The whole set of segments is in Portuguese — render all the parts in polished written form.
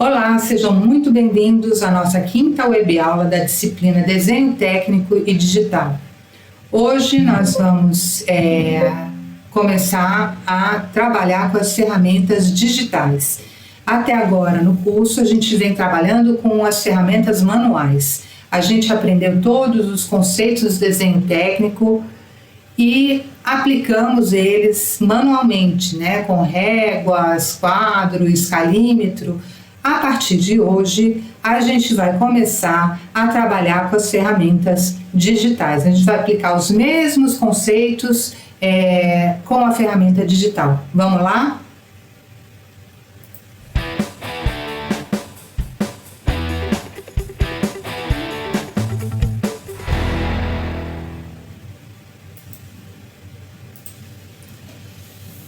Olá, sejam muito bem-vindos à nossa quinta webaula da disciplina Desenho Técnico e Digital. Hoje nós vamos começar a trabalhar com as ferramentas digitais. Até agora no curso a gente vem trabalhando com as ferramentas manuais. A gente aprendeu todos os conceitos do desenho técnico e aplicamos eles manualmente, com réguas, quadro, escalímetro. A partir de hoje, a gente vai começar a trabalhar com as ferramentas digitais. A gente vai aplicar os mesmos conceitos com a ferramenta digital. Vamos lá?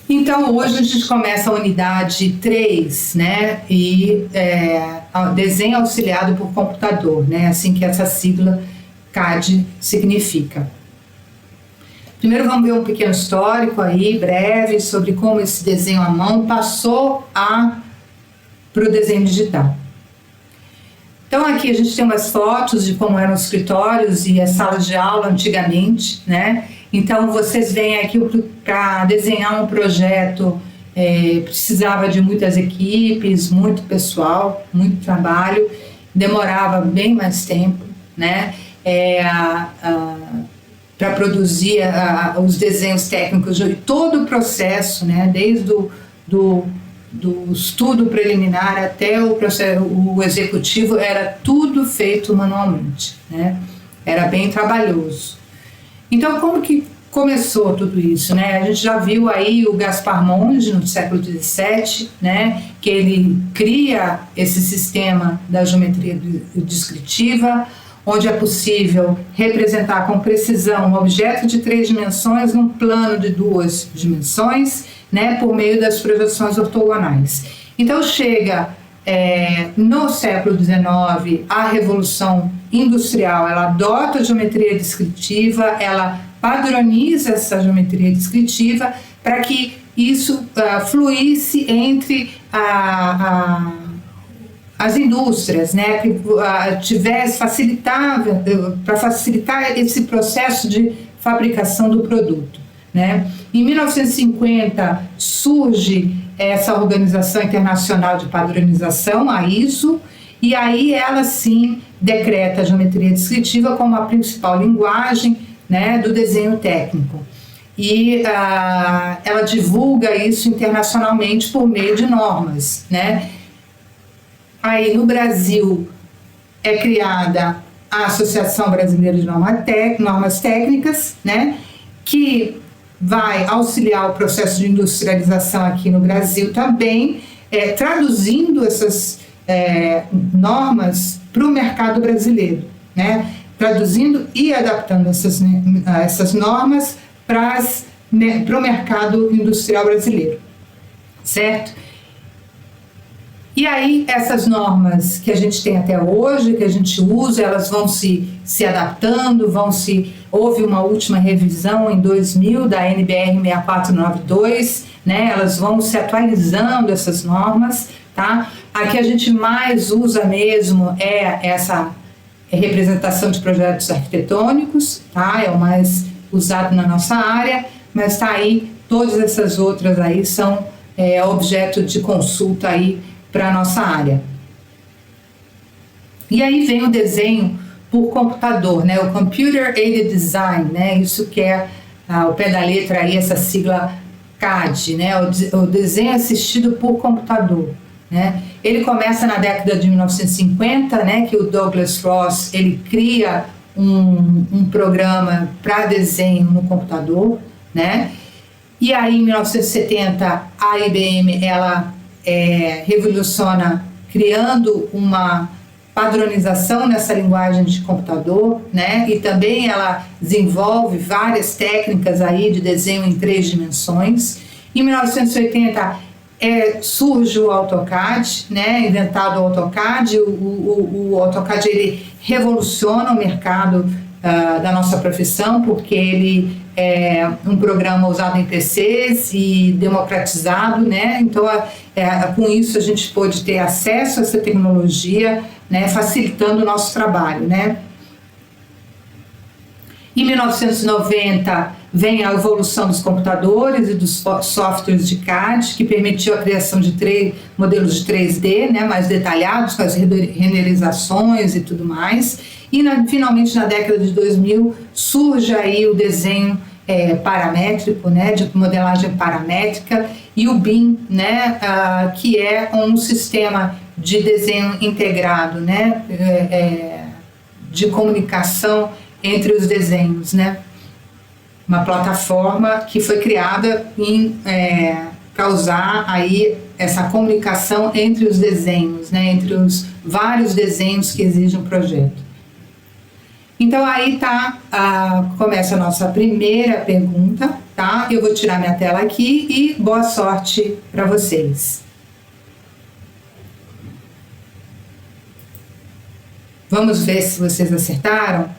Então, hoje a gente começa a unidade 3, e desenho auxiliado por computador, assim que essa sigla CAD significa. Primeiro vamos ver um pequeno histórico aí, breve, sobre como esse desenho à mão passou para o desenho digital. Então aqui a gente tem umas fotos de como eram os escritórios e as salas de aula antigamente, Então vocês veem aqui para desenhar um projeto, precisava de muitas equipes, muito pessoal, muito trabalho, demorava bem mais tempo, para produzir os desenhos técnicos e todo o processo, desde do estudo preliminar até o executivo, era tudo feito manualmente, Era bem trabalhoso. Então, como que começou tudo isso, A gente já viu aí o Gaspar Monge, no século XVII, que ele cria esse sistema da geometria descritiva, onde é possível representar com precisão um objeto de 3 dimensões num plano de 2 dimensões, por meio das projeções ortogonais. Então, chega no século XIX, a Revolução Industrial, ela adota a geometria descritiva, ela padroniza essa geometria descritiva para que isso fluísse entre as indústrias, para facilitar esse processo de fabricação do produto, Em 1950 surge essa Organização Internacional de Padronização, a ISO, e aí ela sim decreta a geometria descritiva como a principal linguagem, do desenho técnico. E ela divulga isso internacionalmente por meio de normas, Aí no Brasil é criada a Associação Brasileira de Normas Técnicas, que vai auxiliar o processo de industrialização aqui no Brasil também, traduzindo essas normas para o mercado brasileiro, traduzindo e adaptando essas normas para o mercado industrial brasileiro, certo? E aí essas normas que a gente tem até hoje, que a gente usa, elas vão se adaptando, houve uma última revisão em 2000 da NBR 6492, elas vão se atualizando essas normas, tá? A que a gente mais usa mesmo é essa representação de projetos arquitetônicos, tá? É o mais usado na nossa área, mas tá aí, todas essas outras aí são objeto de consulta aí para a nossa área. E aí vem o desenho por computador, o Computer Aided Design, isso que é ao pé da letra aí, essa sigla CAD, o desenho assistido por computador, Ele começa na década de 1950, que o Douglas Ross, ele cria um programa para desenho no computador, E aí em 1970 a IBM, ela revoluciona criando uma padronização nessa linguagem de computador, E também ela desenvolve várias técnicas aí de desenho em 3 dimensões. Em 1980 surge o AutoCAD, inventado o AutoCAD. O AutoCAD ele revoluciona o mercado da nossa profissão, porque ele um programa usado em PCs e democratizado, né? Então, com isso a gente pôde ter acesso a essa tecnologia, né? Facilitando o nosso trabalho, né? Em 1990 vem a evolução dos computadores e dos softwares de CAD, que permitiu a criação de modelos de 3D, né, mais detalhados, com as renderizações e tudo mais. E finalmente na década de 2000 surge aí o desenho paramétrico, né, de modelagem paramétrica, e o BIM, né, que é um sistema de desenho integrado, né, de comunicação entre os desenhos, né? Uma plataforma que foi criada para usar aí essa comunicação entre os desenhos, né? Entre os vários desenhos que exige um projeto. Então aí começa a nossa primeira pergunta, tá? Eu vou tirar minha tela aqui e boa sorte para vocês. Vamos ver se vocês acertaram?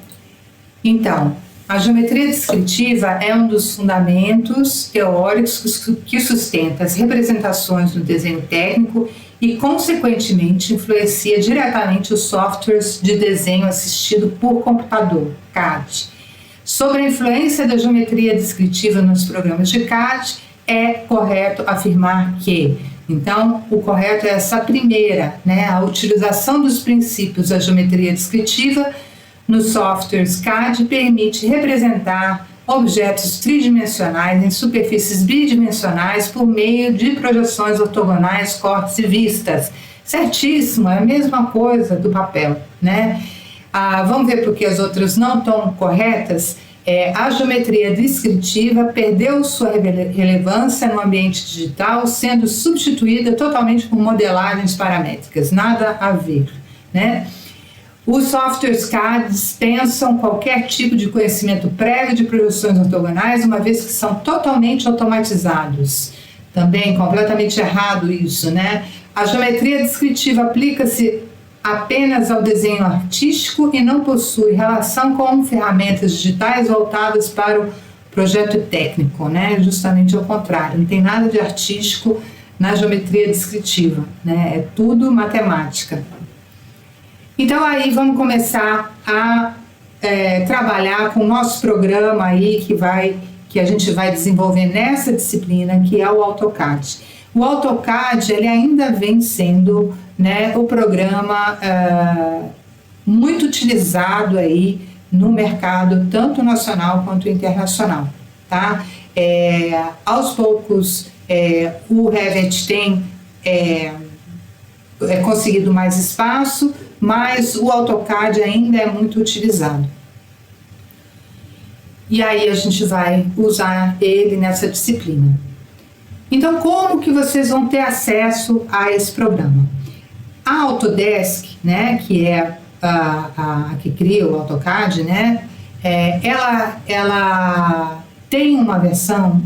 Então, a geometria descritiva é um dos fundamentos teóricos que sustenta as representações no desenho técnico e, consequentemente, influencia diretamente os softwares de desenho assistido por computador, CAD. Sobre a influência da geometria descritiva nos programas de CAD, é correto afirmar que, então, o correto é essa primeira, né, a utilização dos princípios da geometria descritiva nos softwares CAD permite representar objetos tridimensionais em superfícies bidimensionais por meio de projeções ortogonais, cortes e vistas. Certíssimo, é a mesma coisa do papel, né? Vamos ver porque as outras não estão corretas. A geometria descritiva perdeu sua relevância no ambiente digital, sendo substituída totalmente por modelagens paramétricas. Nada a ver, né? Os softwares CAD dispensam qualquer tipo de conhecimento prévio de projeções ortogonais, uma vez que são totalmente automatizados. Também completamente errado isso, né? A geometria descritiva aplica-se apenas ao desenho artístico e não possui relação com ferramentas digitais voltadas para o projeto técnico, né? Justamente ao contrário, não tem nada de artístico na geometria descritiva, né? É tudo matemática. Então aí vamos começar a trabalhar com o nosso programa aí que a gente vai desenvolver nessa disciplina, que é o AutoCAD. O AutoCAD ele ainda vem sendo, né, o programa muito utilizado aí no mercado tanto nacional quanto internacional, tá? Aos poucos o Revit tem conseguido mais espaço, mas o AutoCAD ainda é muito utilizado. E aí a gente vai usar ele nessa disciplina. Então, como que vocês vão ter acesso a esse programa? A Autodesk, né, que é a que cria o AutoCAD, né, ela tem uma versão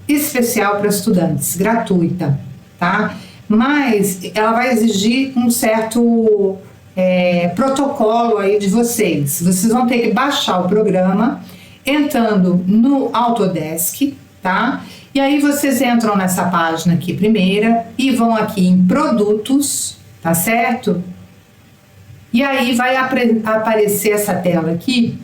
especial para estudantes, gratuita, tá? Mas ela vai exigir um certo protocolo aí de vocês. Vocês vão ter que baixar o programa entrando no Autodesk, tá? E aí vocês entram nessa página aqui primeira e vão aqui em produtos, tá certo? E aí vai aparecer essa tela aqui,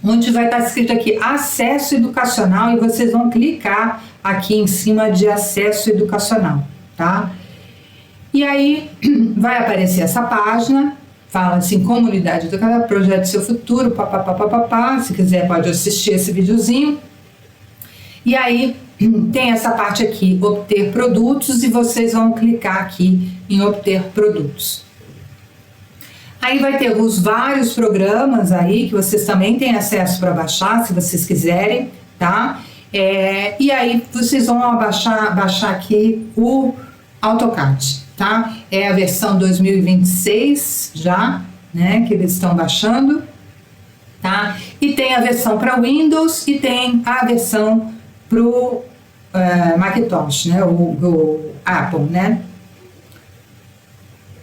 onde vai estar escrito aqui acesso educacional, e vocês vão clicar aqui em cima de acesso educacional, tá? E aí vai aparecer essa página, fala assim, comunidade educacional, projeto seu futuro, papapá, se quiser pode assistir esse videozinho. E aí tem essa parte aqui, obter produtos, e vocês vão clicar aqui em obter produtos. Aí vai ter os vários programas aí, que vocês também têm acesso para baixar, se vocês quiserem, tá? E aí vocês vão baixar aqui o AutoCAD, tá? É a versão 2026 já, né, que eles estão baixando, tá? E tem a versão para Windows e tem a versão para o Macintosh, né, o Apple, né?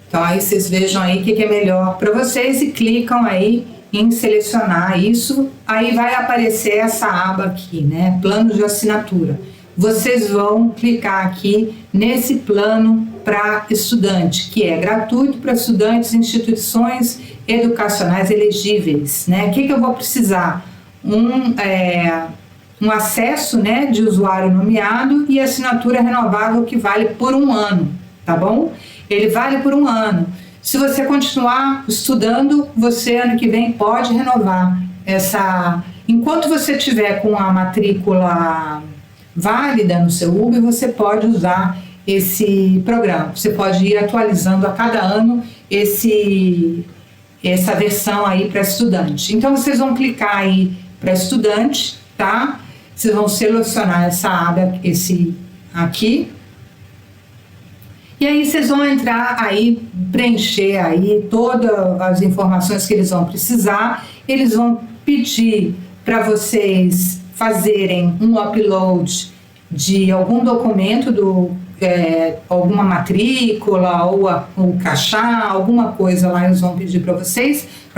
Então aí vocês vejam aí o que é melhor para vocês e clicam aí em selecionar isso, aí vai aparecer essa aba aqui, né? Plano de assinatura. Vocês vão clicar aqui nesse plano para estudante, que é gratuito para estudantes e instituições educacionais elegíveis, né? O que eu vou precisar? Um acesso, né, de usuário nomeado e assinatura renovável que vale por 1 ano, tá bom? Ele vale por 1 ano. Se você continuar estudando, você ano que vem pode renovar essa. Enquanto você tiver com a matrícula válida no seu UB, você pode usar esse programa. Você pode ir atualizando a cada ano essa versão aí para estudante. Então vocês vão clicar aí para estudante, tá? Vocês vão selecionar essa aba, esse aqui. E aí vocês vão entrar aí, preencher aí todas as informações que eles vão precisar. Eles vão pedir para vocês fazerem um upload de algum documento, alguma matrícula ou um crachá, alguma coisa lá eles vão pedir para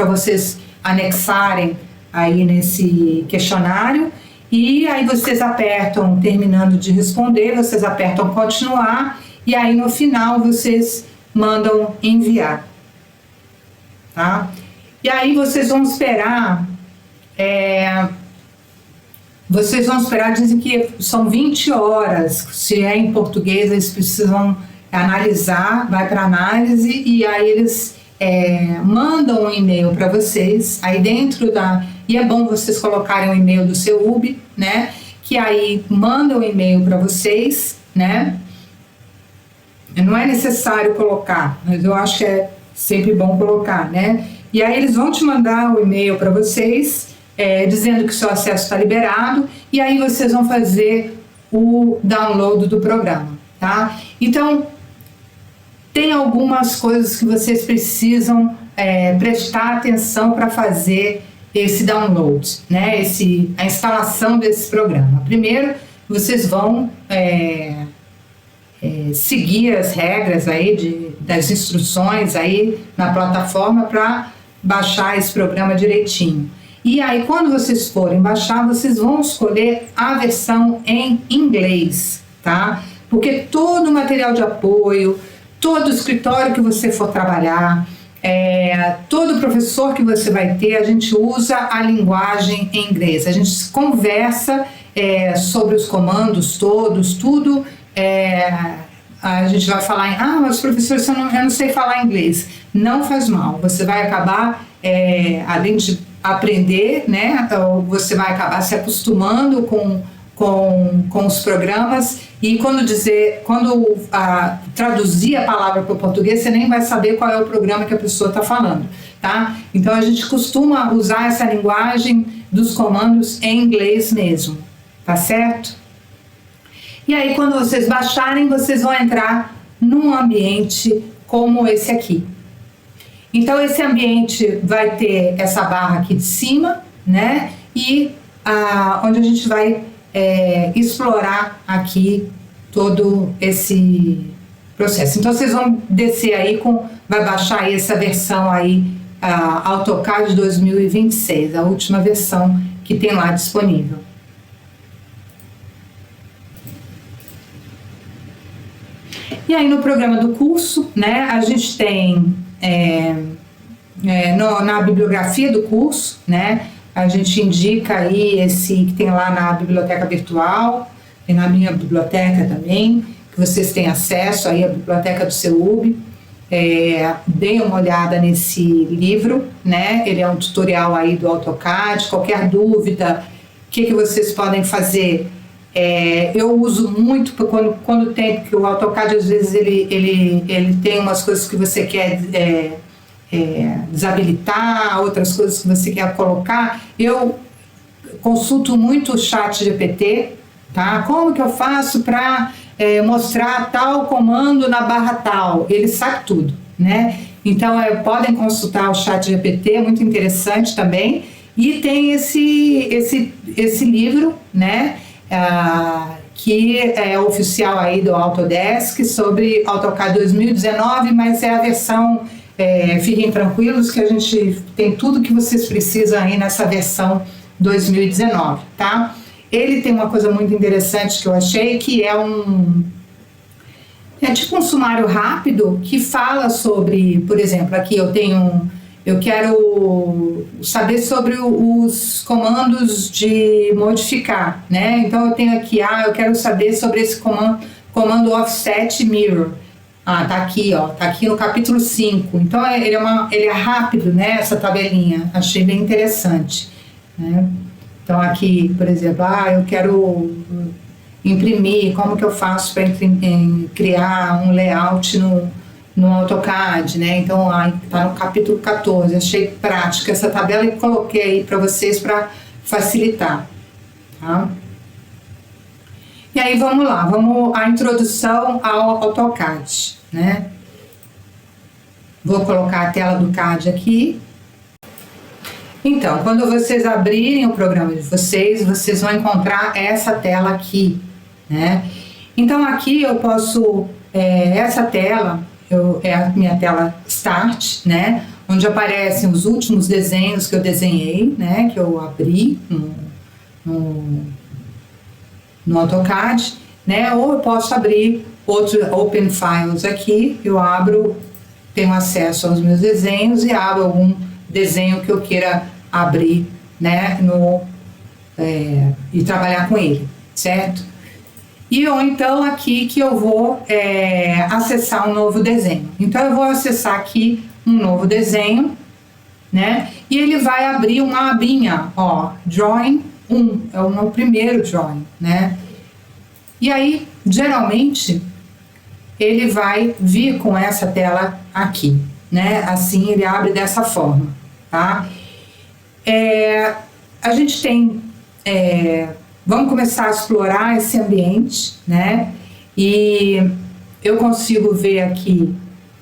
vocês anexarem aí nesse questionário. E aí vocês apertam, terminando de responder, vocês apertam continuar. E aí no final vocês mandam enviar, tá? E aí vocês vão esperar, dizem que são 20 horas, se é em português eles precisam analisar, vai para análise e aí eles mandam um e-mail para vocês, aí dentro e é bom vocês colocarem o e-mail do seu UB, né? Que aí manda um e-mail para vocês, né? Não é necessário colocar, mas eu acho que é sempre bom colocar, né? E aí eles vão te mandar o e-mail para vocês, dizendo que o seu acesso está liberado, e aí vocês vão fazer o download do programa, tá? Então, tem algumas coisas que vocês precisam prestar atenção para fazer esse download, né? A instalação desse programa. Primeiro, vocês vão seguir as regras aí das instruções aí na plataforma para baixar esse programa direitinho. E aí, quando vocês forem baixar, vocês vão escolher a versão em inglês, tá? Porque todo o material de apoio, todo o escritório que você for trabalhar, todo professor que você vai ter, a gente usa a linguagem em inglês. A gente conversa sobre os comandos todos, tudo. A gente vai falar mas professor, eu não sei falar inglês. Não faz mal, você vai acabar, além de aprender, né, você vai acabar se acostumando com os programas e quando traduzir a palavra para o português, você nem vai saber qual é o programa que a pessoa está falando, tá? Então a gente costuma usar essa linguagem dos comandos em inglês mesmo, tá certo? E aí, quando vocês baixarem, vocês vão entrar num ambiente como esse aqui. Então, esse ambiente vai ter essa barra aqui de cima, né? E onde a gente vai explorar aqui todo esse processo. Então, vocês vão descer aí, vai baixar aí essa versão aí, AutoCAD 2026, a última versão que tem lá disponível. E aí no programa do curso, né, a gente tem na bibliografia do curso, né, a gente indica aí esse que tem lá na biblioteca virtual, tem na minha biblioteca também, que vocês têm acesso aí à biblioteca do seu UB. Deem uma olhada nesse livro, né, ele é um tutorial aí do AutoCAD, qualquer dúvida, o que vocês podem fazer? Eu uso muito quando tem, porque o AutoCAD às vezes ele tem umas coisas que você quer desabilitar, outras coisas que você quer colocar. Eu consulto muito o ChatGPT, tá? Como que eu faço para mostrar tal comando na barra tal? Ele sabe tudo, né? Então podem consultar o ChatGPT, é muito interessante também. E tem esse livro, né? Que é oficial aí do Autodesk sobre AutoCAD 2019, mas é a versão fiquem tranquilos que a gente tem tudo que vocês precisam aí nessa versão 2019, tá? Ele tem uma coisa muito interessante que eu achei, que é tipo um sumário rápido que fala sobre, por exemplo, aqui eu quero saber sobre os comandos de modificar, né? Então eu tenho aqui, eu quero saber sobre esse comando offset mirror. Tá aqui, ó, tá aqui no capítulo 5. Então ele é rápido, né, essa tabelinha. Achei bem interessante, né? Então aqui, por exemplo, eu quero imprimir, como que eu faço para criar um layout no AutoCAD, né? Então tá no capítulo 14. Achei prática essa tabela e coloquei aí para vocês para facilitar, tá? E aí vamos lá, vamos à introdução ao AutoCAD, né? Vou colocar a tela do CAD aqui. Então, quando vocês abrirem o programa de vocês vão encontrar essa tela aqui, né? Então aqui eu posso, essa tela é a minha tela Start, né? Onde aparecem os últimos desenhos que eu desenhei, né? Que eu abri no AutoCAD, né? Ou eu posso abrir outro Open Files aqui, tenho acesso aos meus desenhos e abro algum desenho que eu queira abrir, né? E trabalhar com ele, certo? Ou então aqui que eu vou acessar um novo desenho. Então eu vou acessar aqui um novo desenho, né? E ele vai abrir uma abinha, ó, Drawing 1, é o meu primeiro drawing, né? E aí, geralmente, ele vai vir com essa tela aqui, né? Assim, ele abre dessa forma, tá? A gente tem... vamos começar a explorar esse ambiente, né? E eu consigo ver aqui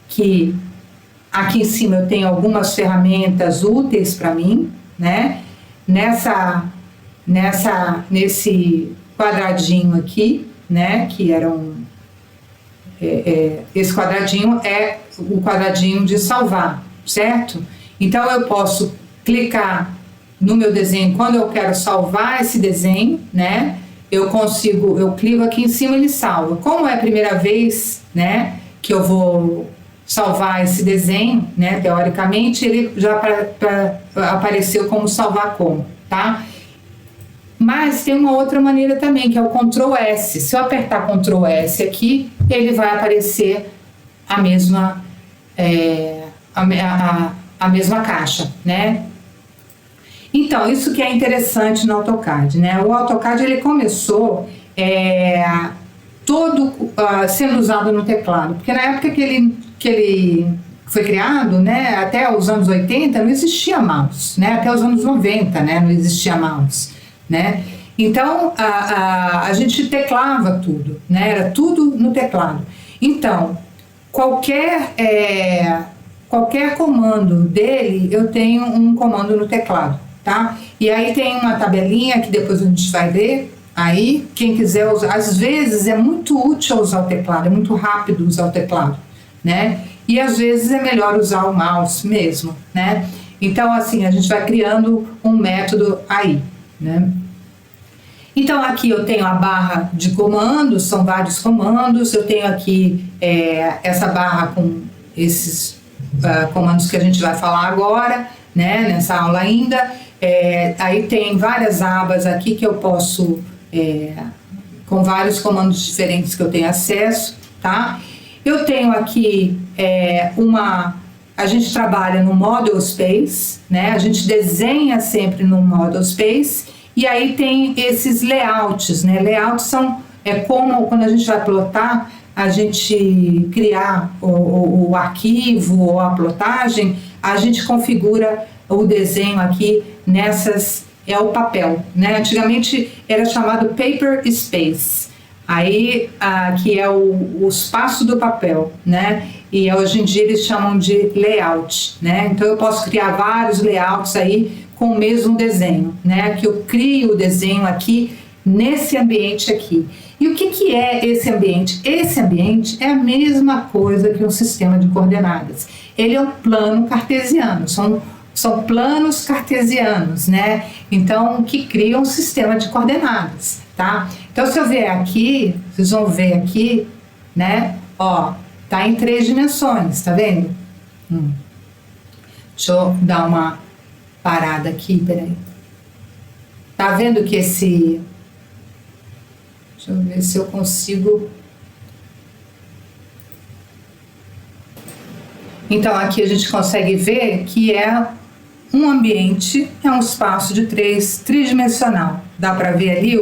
que aqui em cima eu tenho algumas ferramentas úteis para mim, né? Nesse quadradinho aqui, né, que era esse quadradinho é o quadradinho de salvar, certo? Então eu posso clicar no meu desenho quando eu quero salvar esse desenho, né? Eu clico aqui em cima e ele salva. Como é a primeira vez, né, que eu vou salvar esse desenho, né, teoricamente ele já apareceu como salvar como, tá? Mas tem uma outra maneira também, que é o Ctrl S. Se eu apertar Ctrl S aqui, ele vai aparecer a mesma caixa, né? Então, isso que é interessante no AutoCAD, né? O AutoCAD, ele começou todo sendo usado no teclado, porque na época que ele foi criado, né, até os anos 80, não existia mouse, né? Até os anos 90, né, não existia mouse, né? Então, a gente teclava tudo, né? Era tudo no teclado. Então, qualquer comando dele, eu tenho um comando no teclado, tá? E aí tem uma tabelinha que depois a gente vai ver. Aí, quem quiser usar, às vezes é muito útil usar o teclado, é muito rápido usar o teclado, né? E às vezes é melhor usar o mouse mesmo, né? Então, assim, a gente vai criando um método aí, né? Então, aqui eu tenho a barra de comandos, são vários comandos. Eu tenho aqui essa barra com esses comandos que a gente vai falar agora, né? Nessa aula ainda. Aí tem várias abas aqui que eu posso... com vários comandos diferentes que eu tenho acesso, tá? Eu tenho aqui a gente trabalha no Model Space, né? A gente desenha sempre no Model Space e aí tem esses layouts, né? Layouts são como quando a gente vai plotar, a gente criar o arquivo ou a plotagem, a gente configura o desenho aqui nessas... É o papel, né? Antigamente era chamado Paper Space, aí que é o espaço do papel, né? E hoje em dia eles chamam de layout, né? Então eu posso criar vários layouts aí com o mesmo desenho, né? Que eu crio o desenho aqui nesse ambiente aqui. E o que é esse ambiente? Esse ambiente é a mesma coisa que um sistema de coordenadas. Ele é um plano cartesiano, são planos cartesianos, né? Então, que criam um sistema de coordenadas, tá? Então, se eu vier aqui, vocês vão ver aqui, né? Ó, tá em 3 dimensões, tá vendo? Deixa eu dar uma parada aqui, peraí. Tá vendo que esse... Deixa eu ver se eu consigo... Então, aqui a gente consegue ver que é um ambiente, é um espaço de tridimensional. Dá para ver ali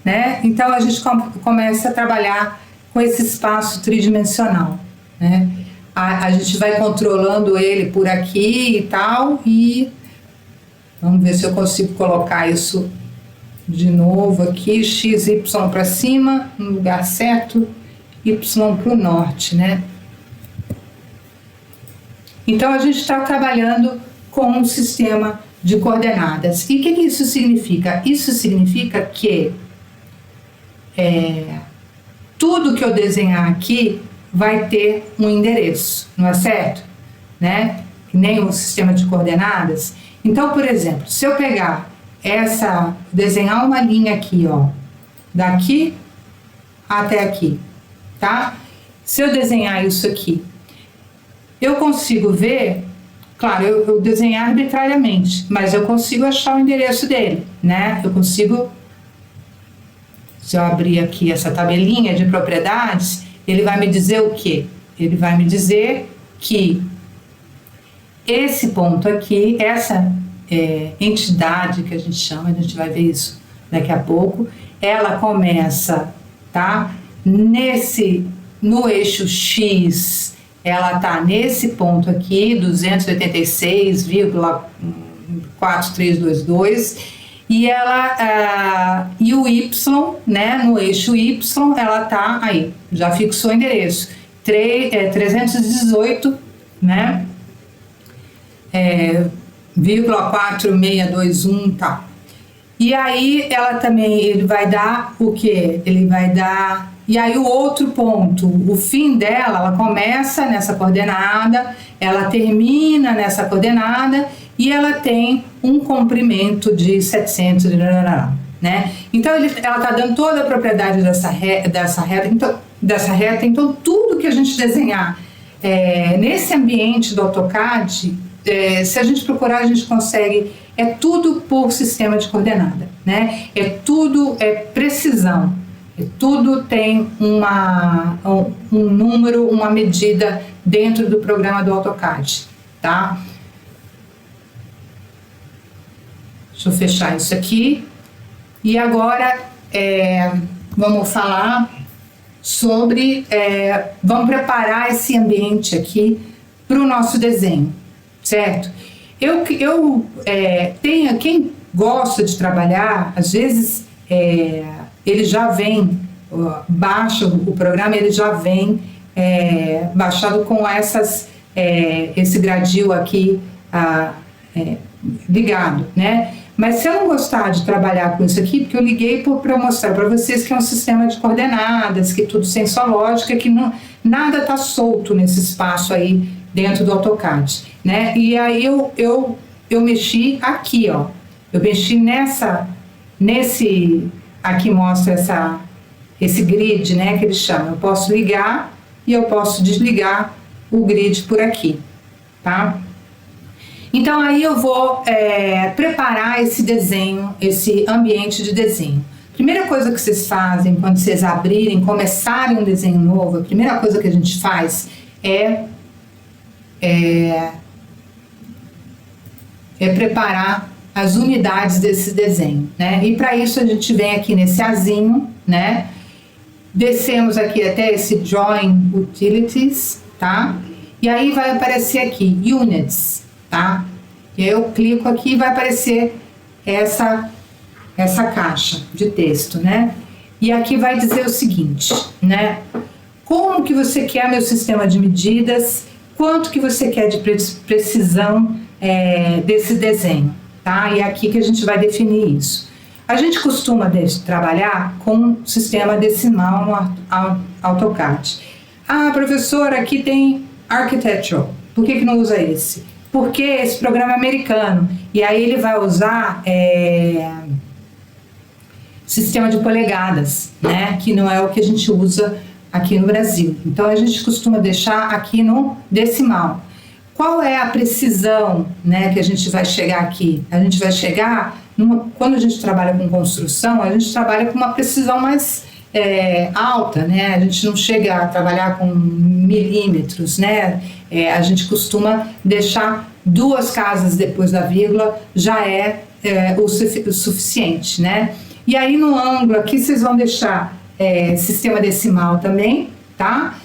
né? Então, a gente começa a trabalhar com esse espaço tridimensional, né? A gente vai controlando ele por aqui e tal, e vamos ver se eu consigo colocar isso de novo aqui, x, y para cima, no lugar certo, y para o norte, né? Então, a gente está trabalhando com um sistema de coordenadas. E o que isso significa? Isso significa que tudo que eu desenhar aqui vai ter um endereço, não é certo? Né? Que nem um sistema de coordenadas. Então, por exemplo, se eu pegar desenhar uma linha aqui, ó, daqui até aqui, tá? Se eu desenhar isso aqui, eu consigo ver, claro, eu desenhar arbitrariamente, mas eu consigo achar o endereço dele, né? Eu consigo, se eu abrir aqui essa tabelinha de propriedades, ele vai me dizer o quê? Ele vai me dizer que esse ponto aqui, essa entidade que a gente chama, a gente vai ver isso daqui a pouco, ela começa, tá? No eixo X, ela tá nesse ponto aqui, 286,4322, e e o Y, né, no eixo Y, ela tá aí, já fixou o endereço, 318, né, 0,4621, tá. E aí ele vai dar o quê? Ele vai dar... E aí o outro ponto, o fim dela, ela começa nessa coordenada, ela termina nessa coordenada e ela tem um comprimento de 700, né? Então ela está dando toda a propriedade dessa reta, então tudo que a gente desenhar nesse ambiente do AutoCAD, se a gente procurar, a gente consegue, tudo por sistema de coordenada, né? Tudo precisão. Tudo tem um número, uma medida dentro do programa do AutoCAD, tá? Deixa eu fechar isso aqui. E agora vamos falar sobre... vamos preparar esse ambiente aqui para o nosso desenho, certo? Quem gosta de trabalhar, às vezes... ele já vem, baixa o programa, ele já vem baixado com esse gradil aqui ligado, né? Mas se eu não gostar de trabalhar com isso aqui, porque eu liguei para mostrar para vocês que é um sistema de coordenadas, que tudo sensológica, que nada está solto nesse espaço aí dentro do AutoCAD, né? E aí eu mexi aqui, ó, eu mexi aqui mostra esse grid, né, que eles chamam. Eu posso ligar e eu posso desligar o grid por aqui, tá? Então aí eu vou preparar esse desenho, esse ambiente de desenho. Primeira coisa que vocês fazem quando vocês começarem um desenho novo, a primeira coisa que a gente faz é preparar as unidades desse desenho, né? E para isso a gente vem aqui nesse azinho, né? Descemos aqui até esse Join Utilities, tá? E aí vai aparecer aqui Units, tá? E aí eu clico aqui e vai aparecer essa caixa de texto, né? E aqui vai dizer o seguinte, né? Como que você quer meu sistema de medidas? Quanto que você quer de precisão desse desenho? Tá? E é aqui que a gente vai definir isso. A gente costuma trabalhar com sistema decimal no AutoCAD. Ah, professora, aqui tem Architectural. Por que não usa esse? Porque esse programa é americano. E aí ele vai usar sistema de polegadas, né? Que não é o que a gente usa aqui no Brasil. Então a gente costuma deixar aqui no decimal. Qual é a precisão, né, que a gente vai chegar aqui? A gente vai chegar, quando a gente trabalha com construção, a gente trabalha com uma precisão mais alta, né? A gente não chega a trabalhar com milímetros, né? A gente costuma deixar 2 casas depois da vírgula, já é o suficiente, né? E aí no ângulo aqui vocês vão deixar sistema decimal também, tá?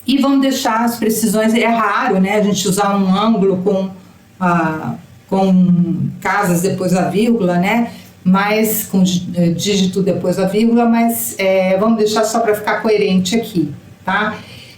E vão deixar as precisões, é raro, né, a gente usar um ângulo com casas depois da vírgula, né, mas com dígito depois da vírgula, mas vamos deixar só para ficar coerente aqui, tá?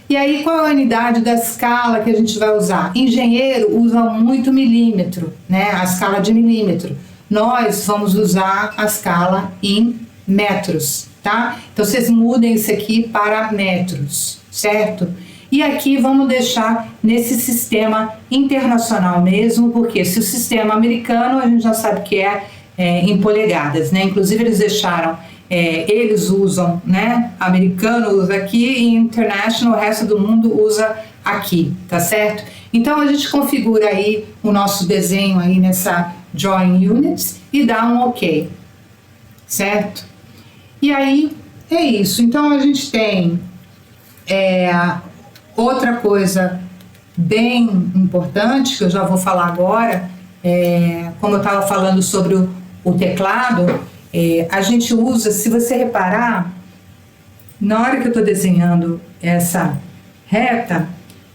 E aí qual é a unidade da escala que a gente vai usar? Engenheiro usa muito milímetro, né, a escala de milímetro. Nós vamos usar a escala em metros, tá? Então vocês mudem isso aqui para metros, certo? E aqui vamos deixar nesse sistema internacional mesmo, porque se o sistema americano a gente já sabe que é em polegadas, né? Inclusive eles deixaram, eles usam, né? Americano usa aqui e international, o resto do mundo usa aqui, tá certo? Então a gente configura aí o nosso desenho aí nessa Drawing Units e dá um OK, certo? E aí é isso. Então a gente tem outra coisa bem importante que eu já vou falar agora, como eu estava falando sobre o teclado, a gente usa, se você reparar, na hora que eu estou desenhando essa reta,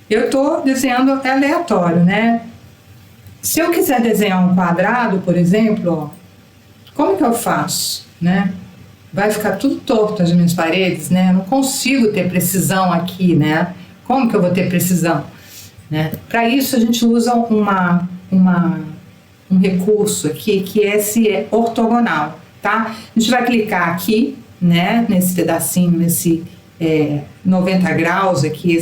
eu estou desenhando aleatório, né? Se eu quiser desenhar um quadrado, por exemplo, ó, como que eu faço, né? Vai ficar tudo torto as minhas paredes, né? Eu não consigo ter precisão aqui, né? Como que eu vou ter precisão, né? Para isso a gente usa um recurso aqui que é ortogonal, tá? A gente vai clicar aqui, né? Nesse pedacinho, nesse 90 graus aqui,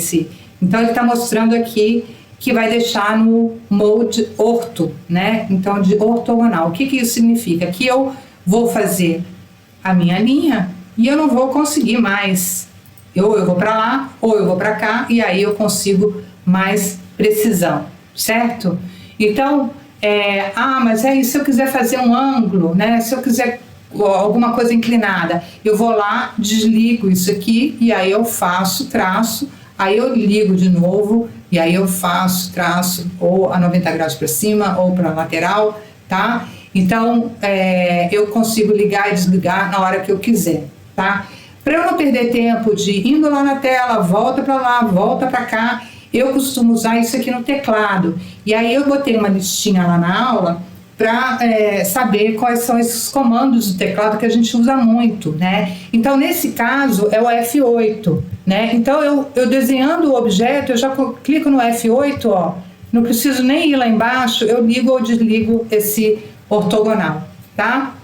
então ele está mostrando aqui que vai deixar no mode orto, né? Então de ortogonal. O que isso significa? Que eu vou fazer a minha linha e eu não vou conseguir mais. Ou eu vou para lá, ou eu vou para cá, e aí eu consigo mais precisão, certo? Então, mas aí se eu quiser fazer um ângulo, né? Se eu quiser alguma coisa inclinada, eu vou lá, desligo isso aqui, e aí eu faço, traço, aí eu ligo de novo, e aí eu faço, traço, ou a 90 graus para cima, ou para lateral, tá? Então, eu consigo ligar e desligar na hora que eu quiser, tá? Para eu não perder tempo de indo lá na tela, volta para lá, volta para cá, eu costumo usar isso aqui no teclado. E aí eu botei uma listinha lá na aula para saber quais são esses comandos do teclado que a gente usa muito, né? Então, nesse caso, é o F8, né? Então, eu desenhando o objeto, eu já clico no F8, ó, não preciso nem ir lá embaixo, eu ligo ou desligo esse ortogonal, tá?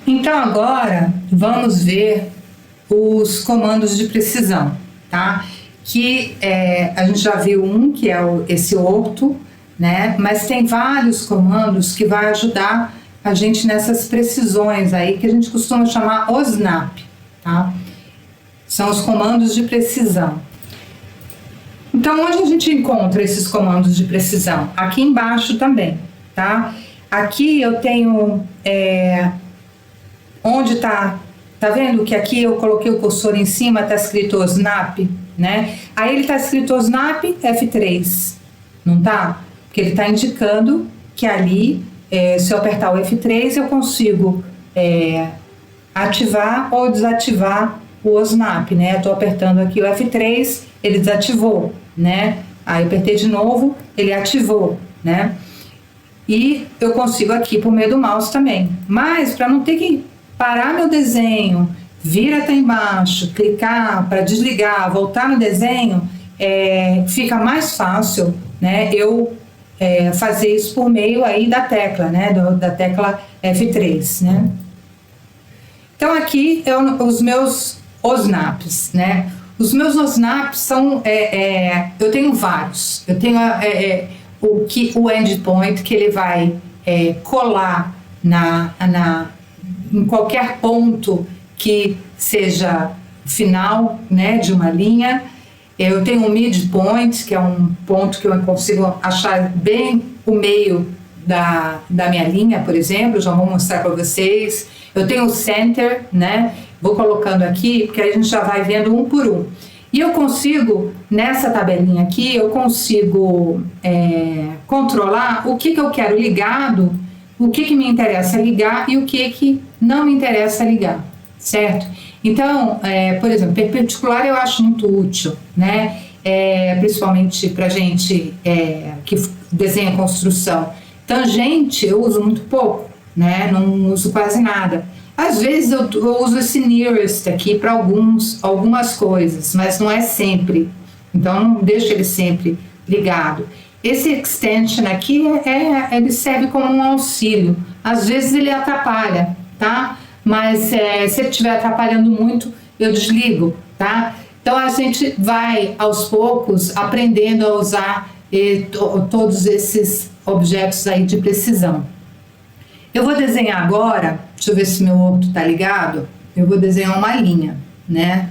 Então agora vamos ver os comandos de precisão, tá? Que a gente já viu um, que é esse orto, né? Mas tem vários comandos que vai ajudar a gente nessas precisões aí, que a gente costuma chamar OSNAP, tá? São os comandos de precisão. Então, onde a gente encontra esses comandos de precisão? Aqui embaixo também, tá? Aqui eu tenho, onde tá vendo que aqui eu coloquei o cursor em cima, tá escrito OSNAP, né? Aí ele tá escrito OSNAP F3, não tá? Porque ele tá indicando que ali, se eu apertar o F3, eu consigo ativar ou desativar o OSNAP, né? Eu tô apertando aqui o F3, ele desativou, né? Aí eu apertei de novo, ele ativou, né? E eu consigo aqui por meio do mouse também. Mas para não ter que parar meu desenho, vir até embaixo, clicar para desligar, voltar no desenho, fica mais fácil né, eu fazer isso por meio aí da tecla, né, da tecla F3, né. Então aqui os meus OSNAPs, né. Os meus OSNAPs são, eu tenho vários. Eu tenho o endpoint que ele vai colar em qualquer ponto que seja final, né, de uma linha. Eu tenho um midpoint, que é um ponto que eu consigo achar bem o meio da minha linha, por exemplo. Já vou mostrar para vocês. Eu tenho o center, né? Vou colocando aqui, porque aí a gente já vai vendo um por um. E eu consigo, nessa tabelinha aqui, eu consigo controlar o que eu quero ligado, o que me interessa ligar e o que não me interessa ligar, certo? Então, por exemplo, perpendicular eu acho muito útil, né? Principalmente para gente que desenha construção. Tangente eu uso muito pouco, né? Não uso quase nada. Às vezes eu uso esse nearest aqui para algumas coisas, mas não é sempre. Então não deixo ele sempre ligado. Esse extension aqui ele serve como um auxílio. Às vezes ele atrapalha, tá? Mas se ele estiver atrapalhando muito, eu desligo, tá? Então a gente vai aos poucos aprendendo a usar todos esses objetos aí de precisão. Eu vou desenhar agora, deixa eu ver se meu orto está ligado. Eu vou desenhar uma linha, né?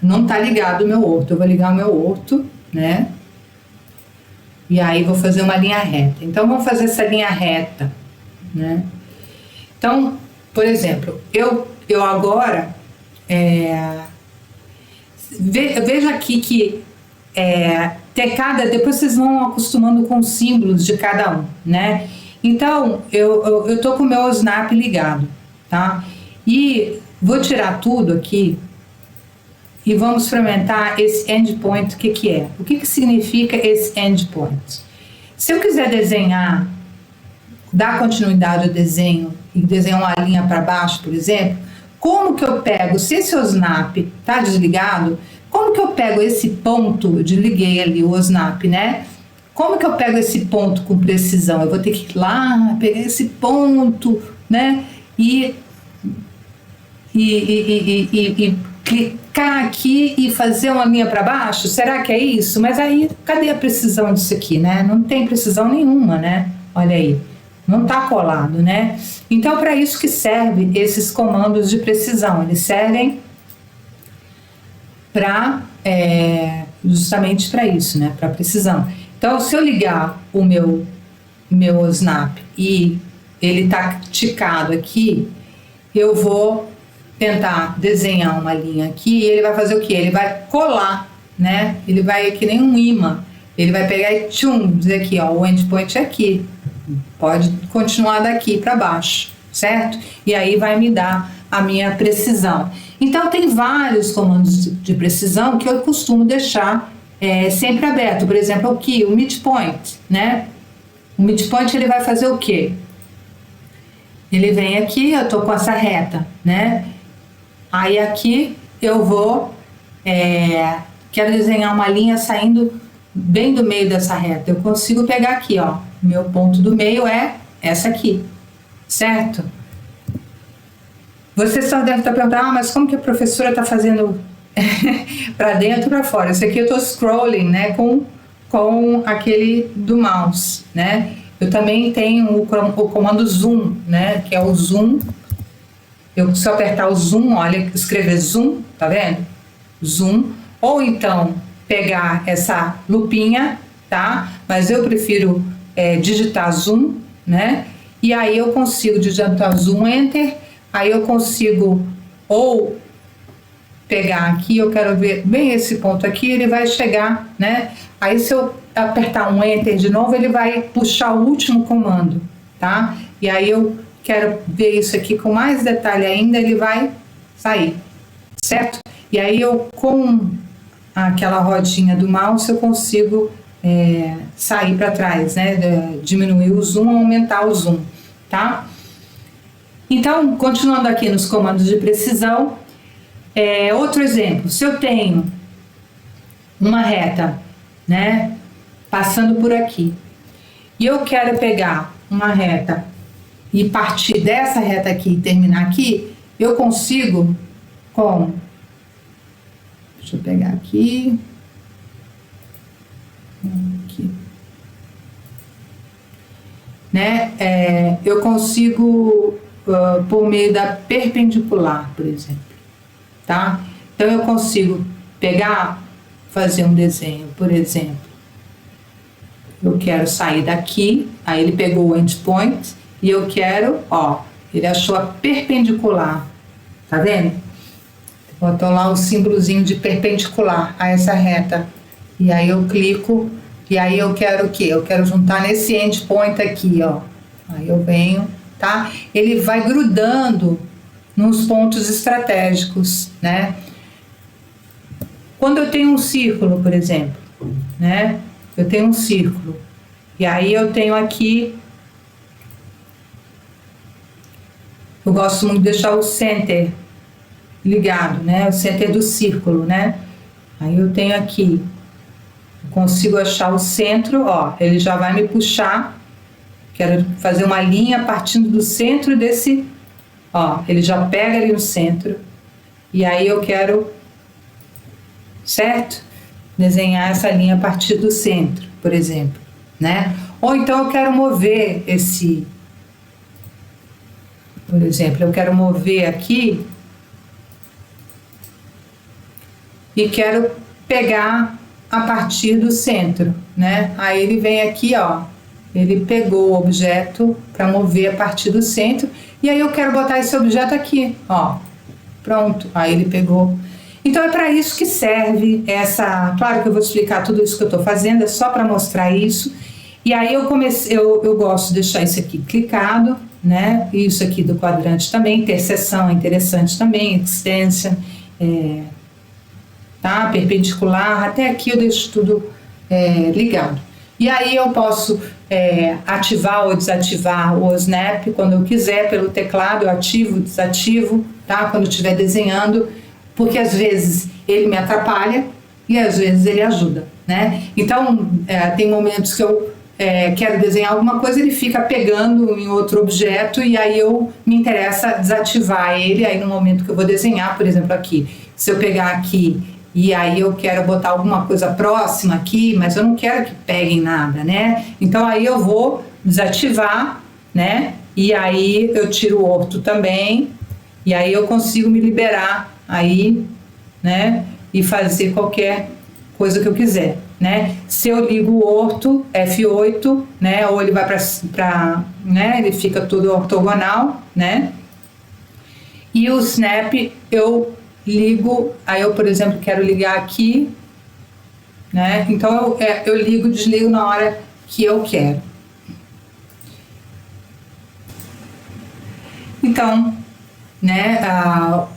Não está ligado o meu orto. Eu vou ligar o meu orto, né? E aí vou fazer uma linha reta. Então vamos fazer essa linha reta, né? Então, por exemplo, eu agora veja aqui que depois vocês vão acostumando com os símbolos de cada um, né? Então, eu tô com o meu OSNAP ligado, tá? E vou tirar tudo aqui e vamos experimentar esse endpoint, o que é? O que significa esse endpoint? Se eu quiser desenhar, dar continuidade ao desenho e desenhar uma linha para baixo, por exemplo, como que eu pego, se esse OSNAP tá desligado, como que eu pego esse ponto, eu desliguei ali o OSNAP, né? Como que eu pego esse ponto com precisão? Eu vou ter que ir lá, pegar esse ponto, né? E clicar aqui e fazer uma linha para baixo? Será que é isso? Mas aí, cadê a precisão disso aqui, né? Não tem precisão nenhuma, né? Olha aí, não está colado, né? Então, para isso que servem esses comandos de precisão. Eles servem para justamente para isso, né? Para precisão. Então, se eu ligar o meu OSNAP e ele está ticado aqui, eu vou tentar desenhar uma linha aqui e ele vai fazer o quê? Ele vai colar, né? Ele vai que nem um imã. Ele vai pegar e dizer aqui, ó, o endpoint é aqui. Pode continuar daqui para baixo, certo? E aí vai me dar a minha precisão. Então, tem vários comandos de precisão que eu costumo deixar sempre aberto. Por exemplo, aqui, o midpoint, né? O midpoint, ele vai fazer o quê? Ele vem aqui, eu tô com essa reta, né? Aí aqui eu vou, quero desenhar uma linha saindo bem do meio dessa reta. Eu consigo pegar aqui, ó, meu ponto do meio é essa aqui, certo? Vocês só devem estar perguntando, mas como que a professora está fazendo para dentro ou para fora? Isso aqui eu estou scrolling, né, com aquele do mouse, né? Eu também tenho o comando zoom, né, que é o zoom. Se eu apertar o zoom, olha, escrever zoom, tá vendo? Zoom. Ou então pegar essa lupinha, tá? Mas eu prefiro digitar zoom, né? E aí eu consigo digitar zoom, enter. Aí eu consigo ou pegar aqui, eu quero ver bem esse ponto aqui, ele vai chegar, né? Aí se eu apertar um enter de novo, ele vai puxar o último comando, tá? E aí eu quero ver isso aqui com mais detalhe ainda, ele vai sair, certo? E aí eu, com aquela rodinha do mouse, eu consigo sair para trás, né? Diminuir o zoom, aumentar o zoom, tá? Então, continuando aqui nos comandos de precisão, outro exemplo, se eu tenho uma reta, né? passando por aqui, e eu quero pegar uma reta e partir dessa reta aqui e terminar aqui, eu consigo com... Deixa eu pegar aqui. Né? Eu consigo por meio da perpendicular, por exemplo, tá? Então eu consigo pegar, fazer um desenho, por exemplo, eu quero sair daqui, aí ele pegou o endpoint e eu quero, ó, ele achou a perpendicular, tá vendo? Botou lá um símbolozinho de perpendicular a essa reta, e aí eu clico. E aí eu quero o quê? Eu quero juntar nesse endpoint aqui, ó. Aí eu venho, tá? Ele vai grudando nos pontos estratégicos, né? Quando eu tenho um círculo, por exemplo, né? Eu tenho um círculo. E aí eu tenho aqui... Eu gosto muito de deixar o center ligado, né? O center do círculo, né? Aí eu tenho aqui... Consigo achar o centro, ó, ele já vai me puxar, quero fazer uma linha partindo do centro desse, ó, ele já pega ali no centro, e aí eu quero, certo? Desenhar essa linha a partir do centro, por exemplo, né? Ou então eu quero mover esse, por exemplo, eu quero mover aqui e quero pegar a partir do centro, né? Aí ele vem aqui, ó, ele pegou o objeto para mover a partir do centro, e aí eu quero botar esse objeto aqui, ó, pronto, aí ele pegou. Então é para isso que serve essa, claro que eu vou explicar tudo isso que eu estou fazendo, é só para mostrar isso, e aí eu gosto de deixar isso aqui clicado, né? Isso aqui do quadrante também, interseção é interessante também, extension, tá? Perpendicular, até aqui eu deixo tudo ligado. E aí eu posso ativar ou desativar o snap quando eu quiser pelo teclado, eu ativo, desativo, tá? Quando eu estiver desenhando, porque às vezes ele me atrapalha e às vezes ele ajuda, né? Então tem momentos que eu quero desenhar alguma coisa, ele fica pegando em outro objeto e aí me interessa desativar ele, aí no momento que eu vou desenhar, por exemplo aqui, se eu pegar aqui e aí eu quero botar alguma coisa próxima aqui, mas eu não quero que peguem nada, né? Então aí eu vou desativar, né? E aí eu tiro o orto também, e aí eu consigo me liberar aí, né? E fazer qualquer coisa que eu quiser, né? Se eu ligo o orto, F8, né? Ou ele vai para, né? Ele fica todo ortogonal, né? E o snap eu ligo, aí eu, por exemplo, quero ligar aqui, né? Então eu ligo e desligo na hora que eu quero. Então, né,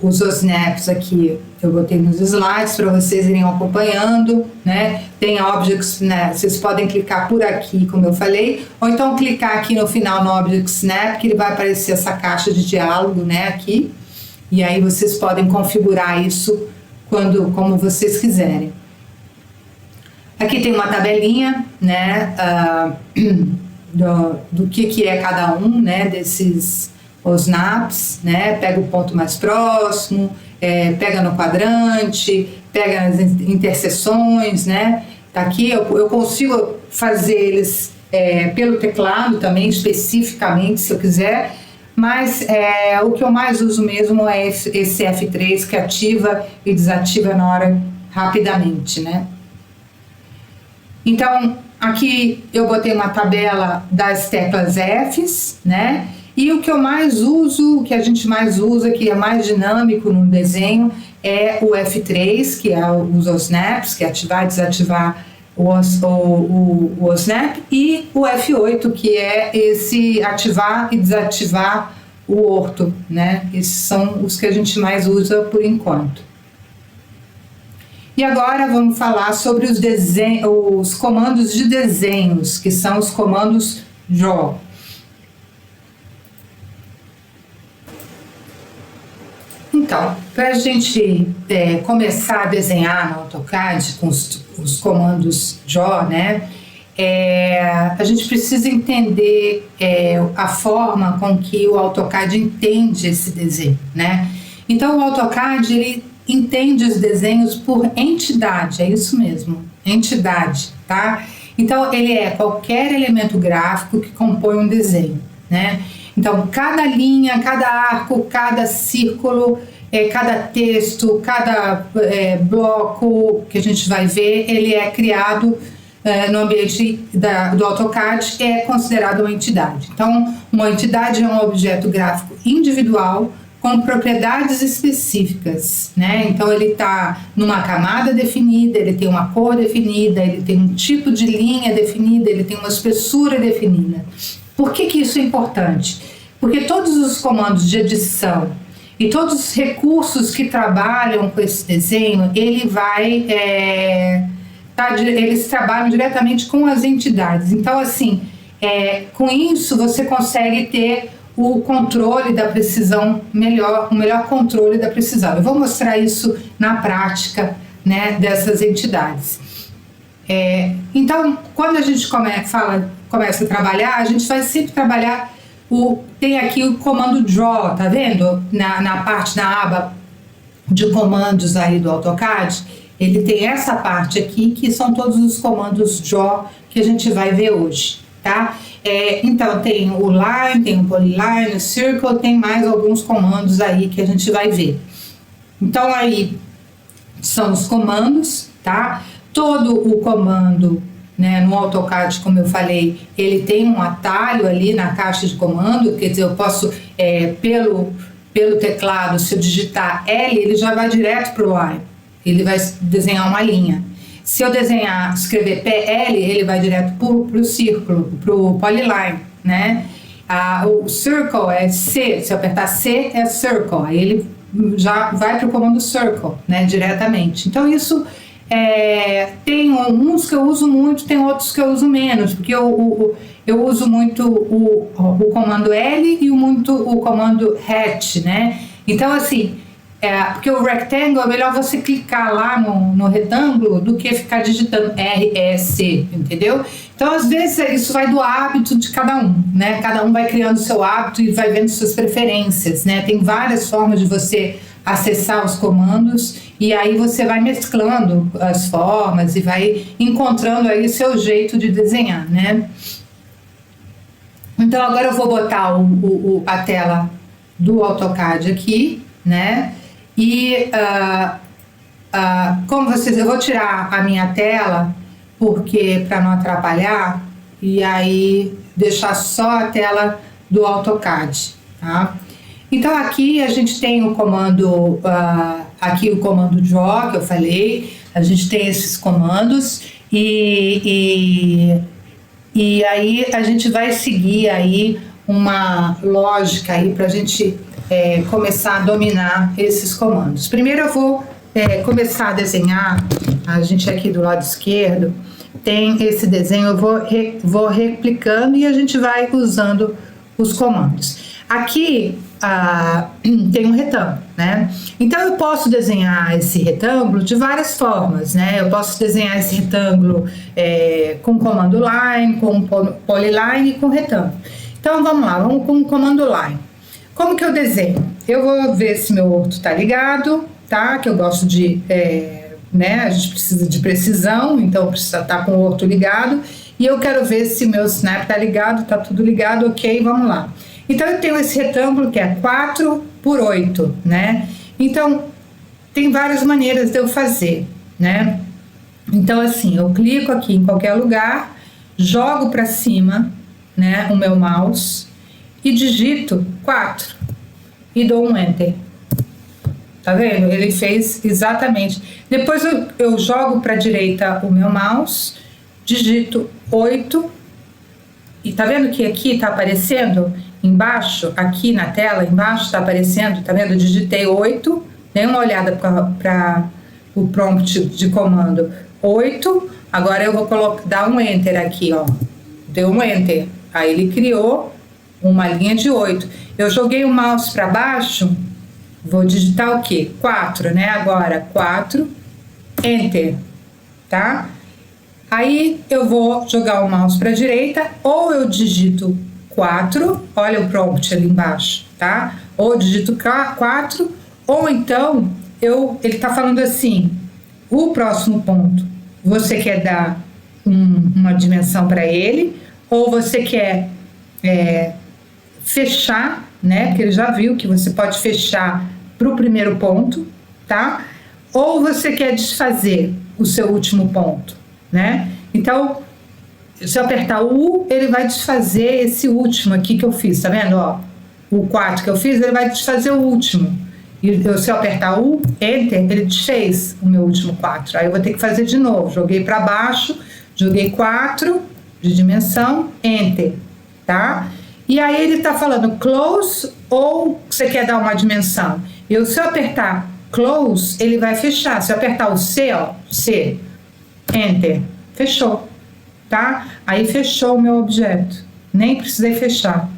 os snaps aqui eu botei nos slides para vocês irem acompanhando, né? Tem objects, né? Vocês podem clicar por aqui, como eu falei, ou então clicar aqui no final no object snap, que ele vai aparecer essa caixa de diálogo, né, aqui. E aí vocês podem configurar isso como vocês quiserem. Aqui tem uma tabelinha, né, do que é cada um, né, desses snaps, né, pega o ponto mais próximo, pega no quadrante, pega nas interseções, né. Aqui eu consigo fazer eles pelo teclado também, especificamente, se eu quiser. Mas o que eu mais uso mesmo é esse F3 que ativa e desativa na hora rapidamente, né? Então, aqui eu botei uma tabela das teclas Fs, né? E o que eu mais uso, o que a gente mais usa, que é mais dinâmico no desenho, é o F3, que é os snaps, que é ativar e desativar o snap, e o F8, que é esse ativar e desativar o orto, né? Esses são os que a gente mais usa por enquanto. E agora vamos falar sobre os comandos de desenhos, que são os comandos Draw. Então, para a gente começar a desenhar no AutoCAD com os comandos Draw, né? a gente precisa entender a forma com que o AutoCAD entende esse desenho, né? Então o AutoCAD, ele entende os desenhos por entidade, é isso mesmo, entidade, tá? Então ele é qualquer elemento gráfico que compõe um desenho, né? Então cada linha, cada arco, cada círculo, cada texto, cada bloco que a gente vai ver, ele é criado no ambiente do AutoCAD, é considerado uma entidade. Então, uma entidade é um objeto gráfico individual com propriedades específicas, né? Então, ele está numa camada definida, ele tem uma cor definida, ele tem um tipo de linha definida, ele tem uma espessura definida. Por que isso é importante? Porque todos os comandos de edição e todos os recursos que trabalham com esse desenho, ele vai... eles trabalham diretamente com as entidades. Então, assim, com isso você consegue ter o controle da precisão melhor, o melhor controle da precisão. Eu vou mostrar isso na prática, né, dessas entidades. Então, quando a gente começa a trabalhar, a gente vai sempre trabalhar, tem aqui o comando Draw, tá vendo? Na parte da aba de comandos aí do AutoCAD, ele tem essa parte aqui, que são todos os comandos Draw que a gente vai ver hoje, tá? Então, tem o Line, tem o Polyline, o Circle, tem mais alguns comandos aí que a gente vai ver. Então, aí são os comandos, tá? Todo o comando, né, no AutoCAD, como eu falei, ele tem um atalho ali na caixa de comando, quer dizer, eu posso, pelo teclado, se eu digitar L, ele já vai direto para o Line. Ele vai desenhar uma linha. Se eu escrever PL, ele vai direto para o círculo, para o polyline, né? O circle é C, se eu apertar C é circle, aí ele já vai para o comando circle, né, diretamente. Então isso tem uns que eu uso muito, tem outros que eu uso menos, porque eu uso muito o comando L e muito o comando hatch, né? Então assim, porque o rectangle é melhor você clicar lá no retângulo do que ficar digitando REC, entendeu? Então, às vezes, isso vai do hábito de cada um, né? Cada um vai criando o seu hábito e vai vendo suas preferências, né? Tem várias formas de você acessar os comandos e aí você vai mesclando as formas e vai encontrando aí o seu jeito de desenhar, né? Então, agora eu vou botar a tela do AutoCAD aqui, né? E como eu vou tirar a minha tela porque para não atrapalhar e aí deixar só a tela do AutoCAD, tá? Então aqui a gente tem o comando o comando Draw que eu falei, a gente tem esses comandos e aí a gente vai seguir aí uma lógica aí para a gente começar a dominar esses comandos. Primeiro eu vou começar a desenhar, a gente aqui do lado esquerdo tem esse desenho, eu vou replicando e a gente vai usando os comandos. Aqui tem um retângulo, né? Então eu posso desenhar esse retângulo de várias formas, né? Eu posso desenhar esse retângulo com comando Line, com Polyline e com retângulo. Então vamos lá, vamos com o comando Line. Como que eu desenho? Eu vou ver se meu orto está ligado, tá? Que eu gosto de, a gente precisa de precisão, então precisa estar com o orto ligado. E eu quero ver se meu snap está ligado, está tudo ligado, ok, vamos lá. Então eu tenho esse retângulo que é 4 por 8, né? Então tem várias maneiras de eu fazer, né? Então assim, eu clico aqui em qualquer lugar, jogo para cima, né, o meu mouse e digito 4 e dou um enter. Tá vendo? Ele fez exatamente. Depois eu jogo para a direita o meu mouse, digito 8 e tá vendo que aqui tá aparecendo embaixo, aqui na tela, embaixo tá aparecendo, tá vendo? Eu digitei 8, dei uma olhada para o prompt de comando 8, agora eu vou dar um enter aqui, ó. Deu um enter, aí ele criou uma linha de 8. Eu joguei o mouse para baixo, vou digitar o quê? 4, né? Agora 4, enter, tá? Aí eu vou jogar o mouse para a direita, ou eu digito 4, olha o prompt ali embaixo, tá? Ou eu digito 4, ou então ele está falando assim, o próximo ponto, você quer dar uma dimensão para ele, ou você quer fechar, né? Porque ele já viu que você pode fechar para o primeiro ponto, tá? Ou você quer desfazer o seu último ponto, né? Então, se eu apertar o U, ele vai desfazer esse último aqui que eu fiz, tá vendo? Ó, o 4 que eu fiz, ele vai desfazer o último. E se eu apertar o Enter, ele desfez o meu último 4. Aí eu vou ter que fazer de novo. Joguei para baixo, joguei 4 de dimensão, Enter, tá? E aí ele tá falando close ou você quer dar uma dimensão? Se eu apertar close, ele vai fechar. Se eu apertar o C, ó, C, Enter, fechou, tá? Aí fechou o meu objeto. Nem precisei fechar.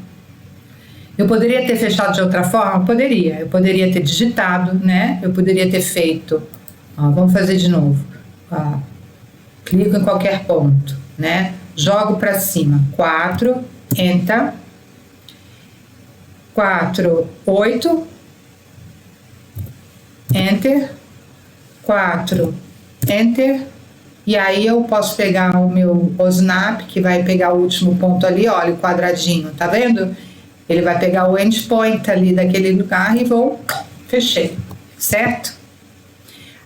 Eu poderia ter fechado de outra forma? Poderia. Eu poderia ter digitado, né? Eu poderia ter feito. Ó, vamos fazer de novo. Ó, clico em qualquer ponto, né? Jogo para cima. 4, Enter. 4, 8. Enter. 4, Enter. E aí eu posso pegar o meu snap, que vai pegar o último ponto ali, olha o quadradinho, tá vendo? Ele vai pegar o endpoint ali daquele lugar e fechei, certo?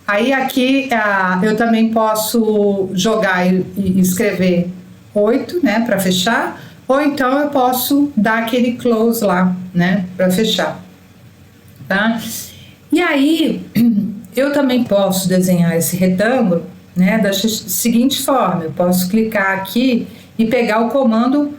Aí aqui eu também posso jogar e escrever 8, né, para fechar, ou então eu posso dar aquele close lá, né, para fechar, tá? E aí eu também posso desenhar esse retângulo, né, da seguinte forma, eu posso clicar aqui e pegar o comando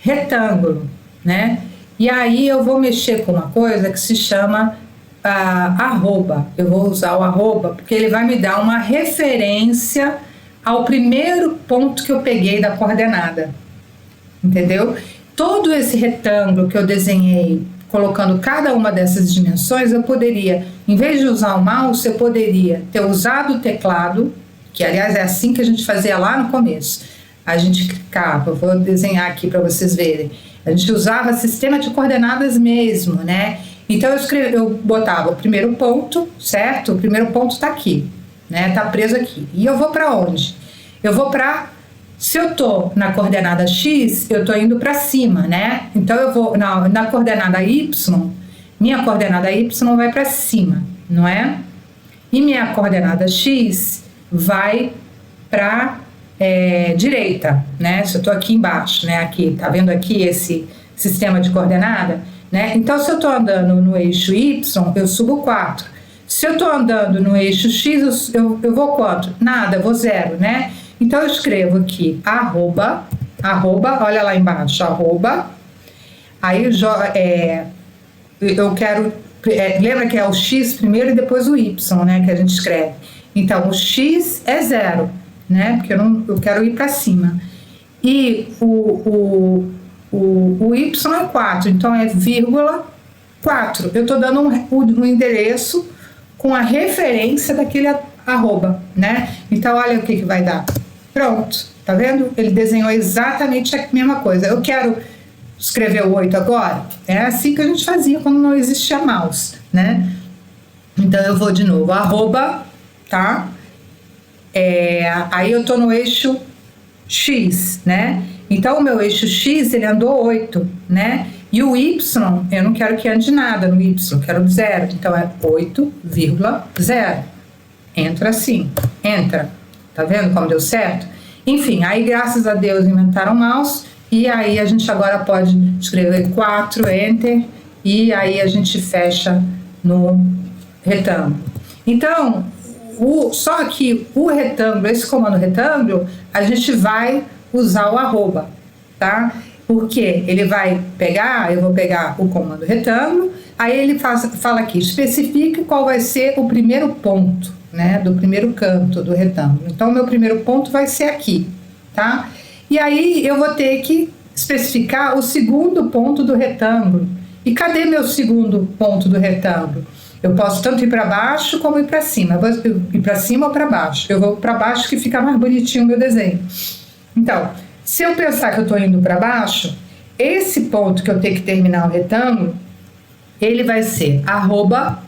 retângulo, né? E aí eu vou mexer com uma coisa que se chama arroba. Eu vou usar o arroba porque ele vai me dar uma referência ao primeiro ponto que eu peguei da coordenada, entendeu? Todo esse retângulo que eu desenhei, colocando cada uma dessas dimensões, eu poderia, em vez de usar o mouse, eu poderia ter usado o teclado, que aliás é assim que a gente fazia lá no começo. A gente clicava, vou desenhar aqui para vocês verem. A gente usava sistema de coordenadas mesmo, né? Então eu botava o primeiro ponto, certo? O primeiro ponto está aqui, né? Tá preso aqui. E eu vou para onde? Eu vou para, se eu tô na coordenada X, eu tô indo para cima, né? Então eu vou na coordenada Y, minha coordenada Y vai para cima, não é? E minha coordenada X vai para direita, né? Se eu tô aqui embaixo, né? Aqui, tá vendo aqui esse sistema de coordenada, né? Então, se eu tô andando no eixo Y, eu subo 4. Se eu tô andando no eixo X, eu vou quanto? Nada, eu vou 0, né? Então, eu escrevo aqui arroba, olha lá embaixo, arroba. Aí eu quero, lembra que é o X primeiro e depois o Y, né? Que a gente escreve. Então, o X é 0. Né? Porque eu quero ir para cima. E o Y é 4, então é vírgula 4. Eu estou dando um endereço com a referência daquele arroba, né? Então, olha o que vai dar. Pronto, tá vendo? Ele desenhou exatamente a mesma coisa. Eu quero escrever o 8 agora. É assim que a gente fazia quando não existia mouse, né? Então, eu vou de novo, arroba, tá? Aí eu tô no eixo X, né? Então o meu eixo X ele andou 8, né? E o Y, eu não quero que ande nada no Y, eu quero 0. Então é 8,0. Entra assim, entra. Tá vendo como deu certo? Enfim, aí graças a Deus inventaram o mouse e aí a gente agora pode escrever 4, Enter, e aí a gente fecha no retângulo. Então, só que o retângulo, esse comando retângulo, a gente vai usar o arroba, tá? Porque ele vai pegar, eu vou pegar o comando retângulo, aí ele fala aqui, especifique qual vai ser o primeiro ponto, né? Do primeiro canto do retângulo. Então, o meu primeiro ponto vai ser aqui, tá? E aí eu vou ter que especificar o segundo ponto do retângulo. E cadê meu segundo ponto do retângulo? Eu posso tanto ir para baixo como ir para cima. Eu vou ir para cima ou para baixo. Eu vou para baixo que fica mais bonitinho o meu desenho. Então, se eu pensar que eu estou indo para baixo, esse ponto que eu tenho que terminar o retângulo, ele vai ser arroba,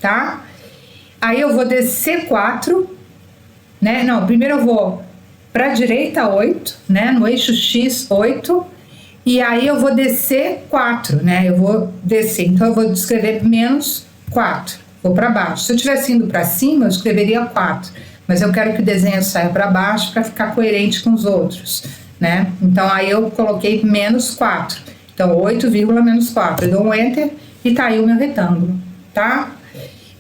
tá? Aí eu vou descer 4, né? Não, primeiro eu vou para a direita 8, né? No eixo X 8, e aí eu vou descer 4, né? Eu vou descer, então eu vou escrever menos 4, vou para baixo. Se eu tivesse indo para cima, eu escreveria 4, mas eu quero que o desenho saia para baixo para ficar coerente com os outros, né? Então aí eu coloquei menos 4, então 8, menos 4, eu dou um Enter e tá aí o meu retângulo, tá?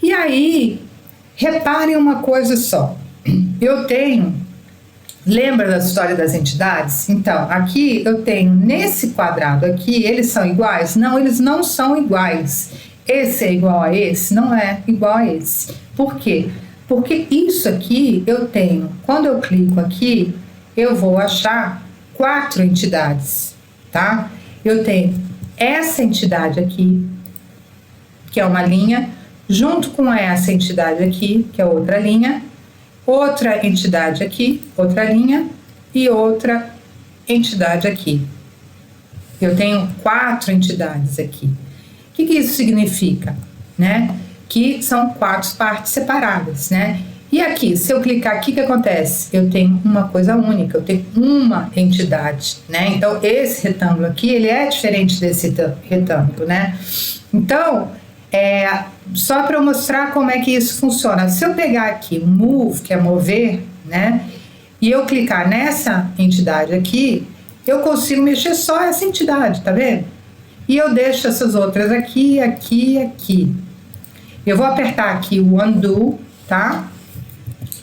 E aí, reparem uma coisa só, eu tenho, lembra da história das entidades? Então, aqui eu tenho nesse quadrado aqui, eles são iguais? Não, eles não são iguais. Esse é igual a esse? Não é igual a esse. Por quê? Porque isso aqui eu tenho, quando eu clico aqui, eu vou achar 4 entidades, tá? Eu tenho essa entidade aqui, que é uma linha, junto com essa entidade aqui, que é outra linha, outra entidade aqui, outra linha, e outra entidade aqui. Eu tenho 4 entidades aqui. O que isso significa? Né? Que são 4 partes separadas, né? E aqui, se eu clicar aqui, o que acontece? Eu tenho uma coisa única, eu tenho uma entidade, né? Então, esse retângulo aqui, ele é diferente desse retângulo, né? Então, só para eu mostrar como é que isso funciona. Se eu pegar aqui Move, que é mover, né? E eu clicar nessa entidade aqui, eu consigo mexer só essa entidade, tá vendo? E eu deixo essas outras aqui, aqui, aqui. Eu vou apertar aqui o Undo, tá?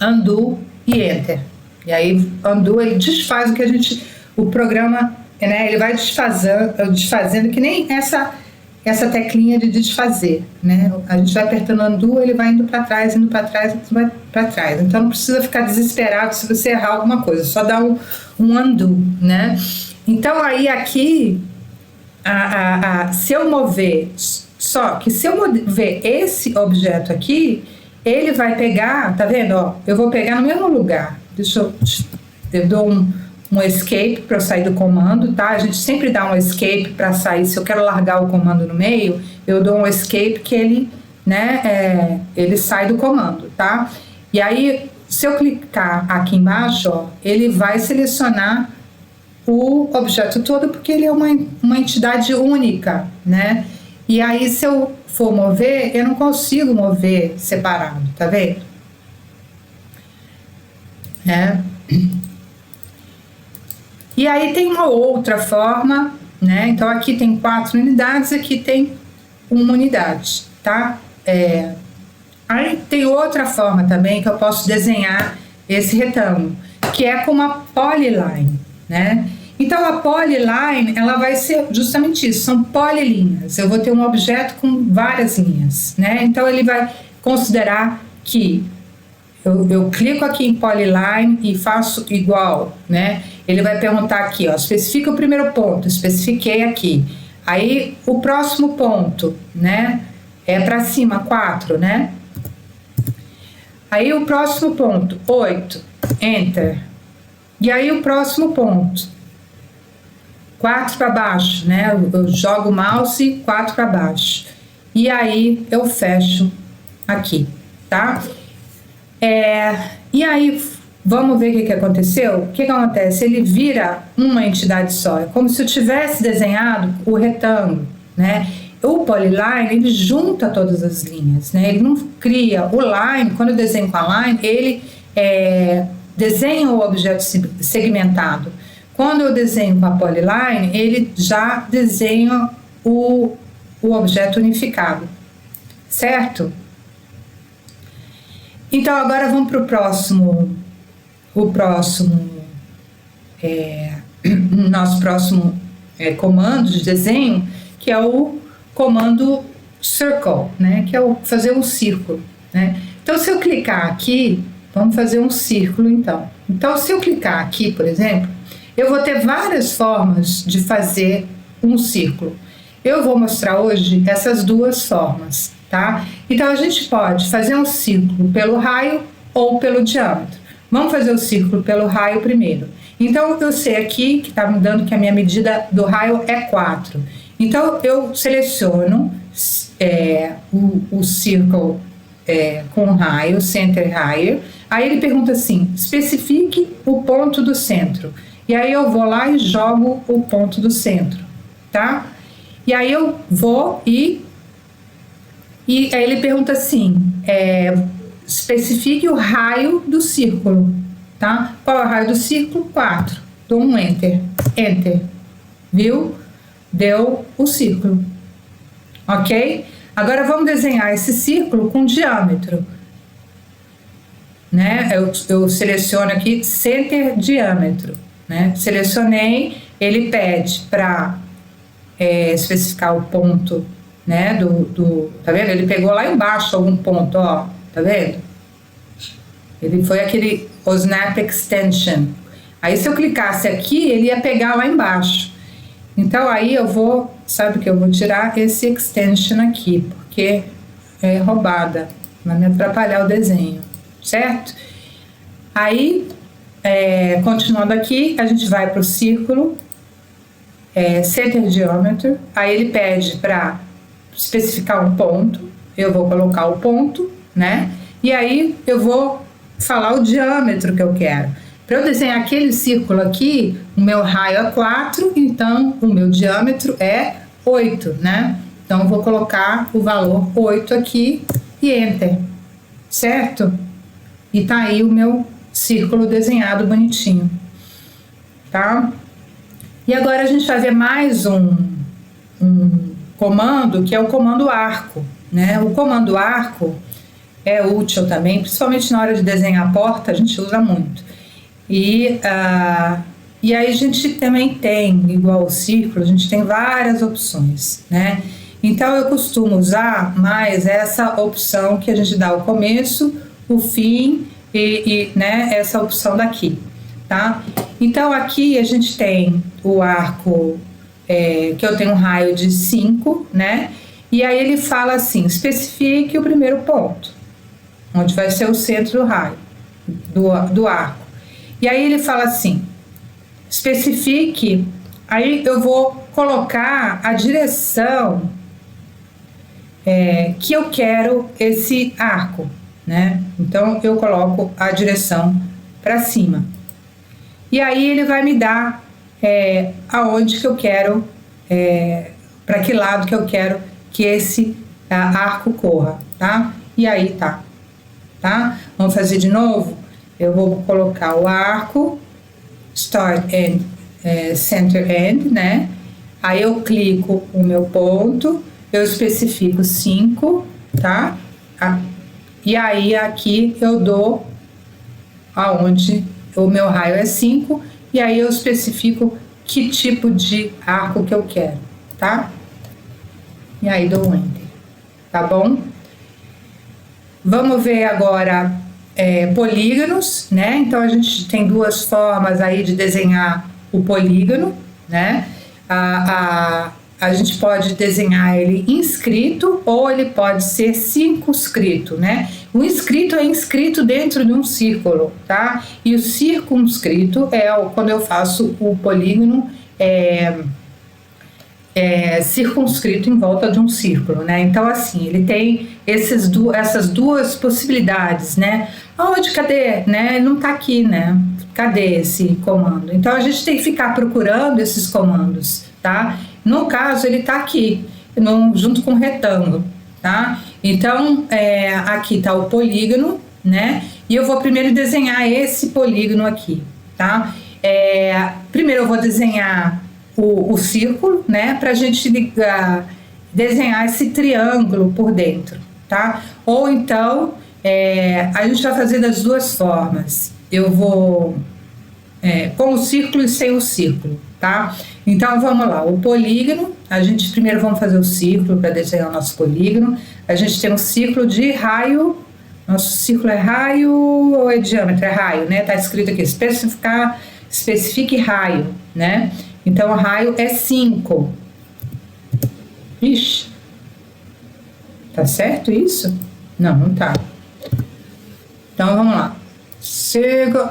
Undo e Enter. E aí, Undo, ele desfaz o que o programa, né? Ele vai desfazendo que nem essa teclinha de desfazer, né? A gente vai apertando Undo, ele vai indo para trás, vai para trás. Então, não precisa ficar desesperado se você errar alguma coisa, só dá um Undo, né? Então, aí aqui, se eu mover, só que se eu mover esse objeto aqui, ele vai pegar, tá vendo? Ó, eu vou pegar no mesmo lugar. Eu dou um escape para eu sair do comando, tá? A gente sempre dá um escape para sair. Se eu quero largar o comando no meio, eu dou um escape que ele, né, ele sai do comando, tá? E aí, se eu clicar aqui embaixo, ó, ele vai selecionar o objeto todo, porque ele é uma entidade única, né? E aí, se eu for mover, eu não consigo mover separado, tá vendo? E aí tem uma outra forma, né? Então aqui tem 4 unidades, aqui tem 1 unidade, tá? Aí tem outra forma também que eu posso desenhar esse retângulo, que é com uma polyline, né? Então a polyline, ela vai ser justamente isso, são polilinhas. Eu vou ter um objeto com várias linhas, né? Então ele vai considerar que eu clico aqui em polyline e faço igual, né? Ele vai perguntar aqui, ó, especifica o primeiro ponto, especifiquei aqui. Aí o próximo ponto, né? É para cima, 4, né? Aí o próximo ponto, 8, Enter. E aí o próximo ponto, 4 para baixo, né? Eu jogo o mouse 4 para baixo. E aí eu fecho aqui, tá? E aí, vamos ver o que aconteceu? O que acontece? Ele vira uma entidade só. É como se eu tivesse desenhado o retângulo, né? O polyline, ele junta todas as linhas, né? Ele não cria o line. Quando eu desenho com a line, ele desenha o objeto segmentado. Quando eu desenho com a polyline, ele já desenha o objeto unificado, certo? Então, agora vamos para nosso próximo comando de desenho, que é o comando circle, né? Que é fazer um círculo, né? Então, se eu clicar aqui, vamos fazer um círculo, então. Então, se eu clicar aqui, por exemplo, eu vou ter várias formas de fazer um círculo. Eu vou mostrar hoje essas duas formas, tá? Então a gente pode fazer um círculo pelo raio ou pelo diâmetro. Vamos fazer o círculo pelo raio primeiro. Então eu sei aqui que está me dando que a minha medida do raio é 4. Então eu seleciono o círculo com raio, center raio. Aí ele pergunta assim, especifique o ponto do centro. E aí eu vou lá e jogo o ponto do centro, tá? E aí eu vou e aí ele pergunta assim, especifique o raio do círculo, tá? Qual é o raio do círculo? 4. Dou um enter, viu? Deu o círculo, ok? Agora vamos desenhar esse círculo com diâmetro, né? Eu seleciono aqui center diâmetro, né? Selecionei, ele pede para especificar o ponto, né? Tá vendo? Ele pegou lá embaixo algum ponto, ó, tá vendo? Ele foi o Snap Extension. Aí se eu clicasse aqui, ele ia pegar lá embaixo. Então aí eu vou, sabe o que eu vou tirar? Esse extension aqui, porque é roubada, vai me atrapalhar o desenho, certo? Aí, continuando aqui, a gente vai para o círculo, center diâmetro, aí ele pede para especificar um ponto, eu vou colocar o ponto, né? E aí eu vou falar o diâmetro que eu quero. Para eu desenhar aquele círculo aqui, o meu raio é 4, então o meu diâmetro é 8, né? Então eu vou colocar o valor 8 aqui e enter, certo? E tá aí o meu círculo desenhado bonitinho, tá? E agora a gente vai ver mais um comando, que é o comando arco, né? O comando arco é útil também, principalmente na hora de desenhar a porta, a gente usa muito. E aí a gente também tem, igual o círculo, a gente tem várias opções, né? Então eu costumo usar mais essa opção que a gente dá o começo, o fim né, essa opção daqui, tá? Então aqui a gente tem o arco, que eu tenho um raio de 5, né? E aí ele fala assim, especifique o primeiro ponto, onde vai ser o centro do raio, do arco. E aí ele fala assim, especifique, aí eu vou colocar a direção que eu quero esse arco, né? Então eu coloco a direção para cima. E aí ele vai me dar aonde que eu quero, para que lado que eu quero que esse arco corra, tá? E aí tá? Vamos fazer de novo? Eu vou colocar o arco, start end, center end, né? Aí eu clico o meu ponto, eu especifico 5, tá? E aí aqui eu dou aonde o meu raio é 5, e aí eu especifico que tipo de arco que eu quero, tá? E aí dou um enter, tá bom? Vamos ver agora polígonos, né? Então a gente tem duas formas aí de desenhar o polígono, né? A gente pode desenhar ele inscrito ou ele pode ser circunscrito, né? O inscrito é inscrito dentro de um círculo, tá? E o circunscrito é quando eu faço o polígono circunscrito em volta de um círculo, né? Então, assim, ele tem essas duas possibilidades, né? Cadê, né? Não tá aqui, né? Cadê esse comando? Então, a gente tem que ficar procurando esses comandos, tá? No caso, ele tá aqui, junto com o retângulo, tá? Então, aqui tá o polígono, né? E eu vou primeiro desenhar esse polígono aqui, tá? Primeiro eu vou desenhar o círculo, né? Pra gente desenhar esse triângulo por dentro, tá? Ou então, a gente vai fazer das duas formas. Eu vou com o círculo e sem o círculo, tá? Então vamos lá, o polígono, a gente primeiro vamos fazer o círculo para desenhar o nosso polígono. A gente tem um círculo de raio, nosso círculo é raio ou é diâmetro? É raio, né? Tá escrito aqui, especifique raio, né? Então o raio é 5. Ixi. Tá certo isso? Não, não tá. Então, vamos lá.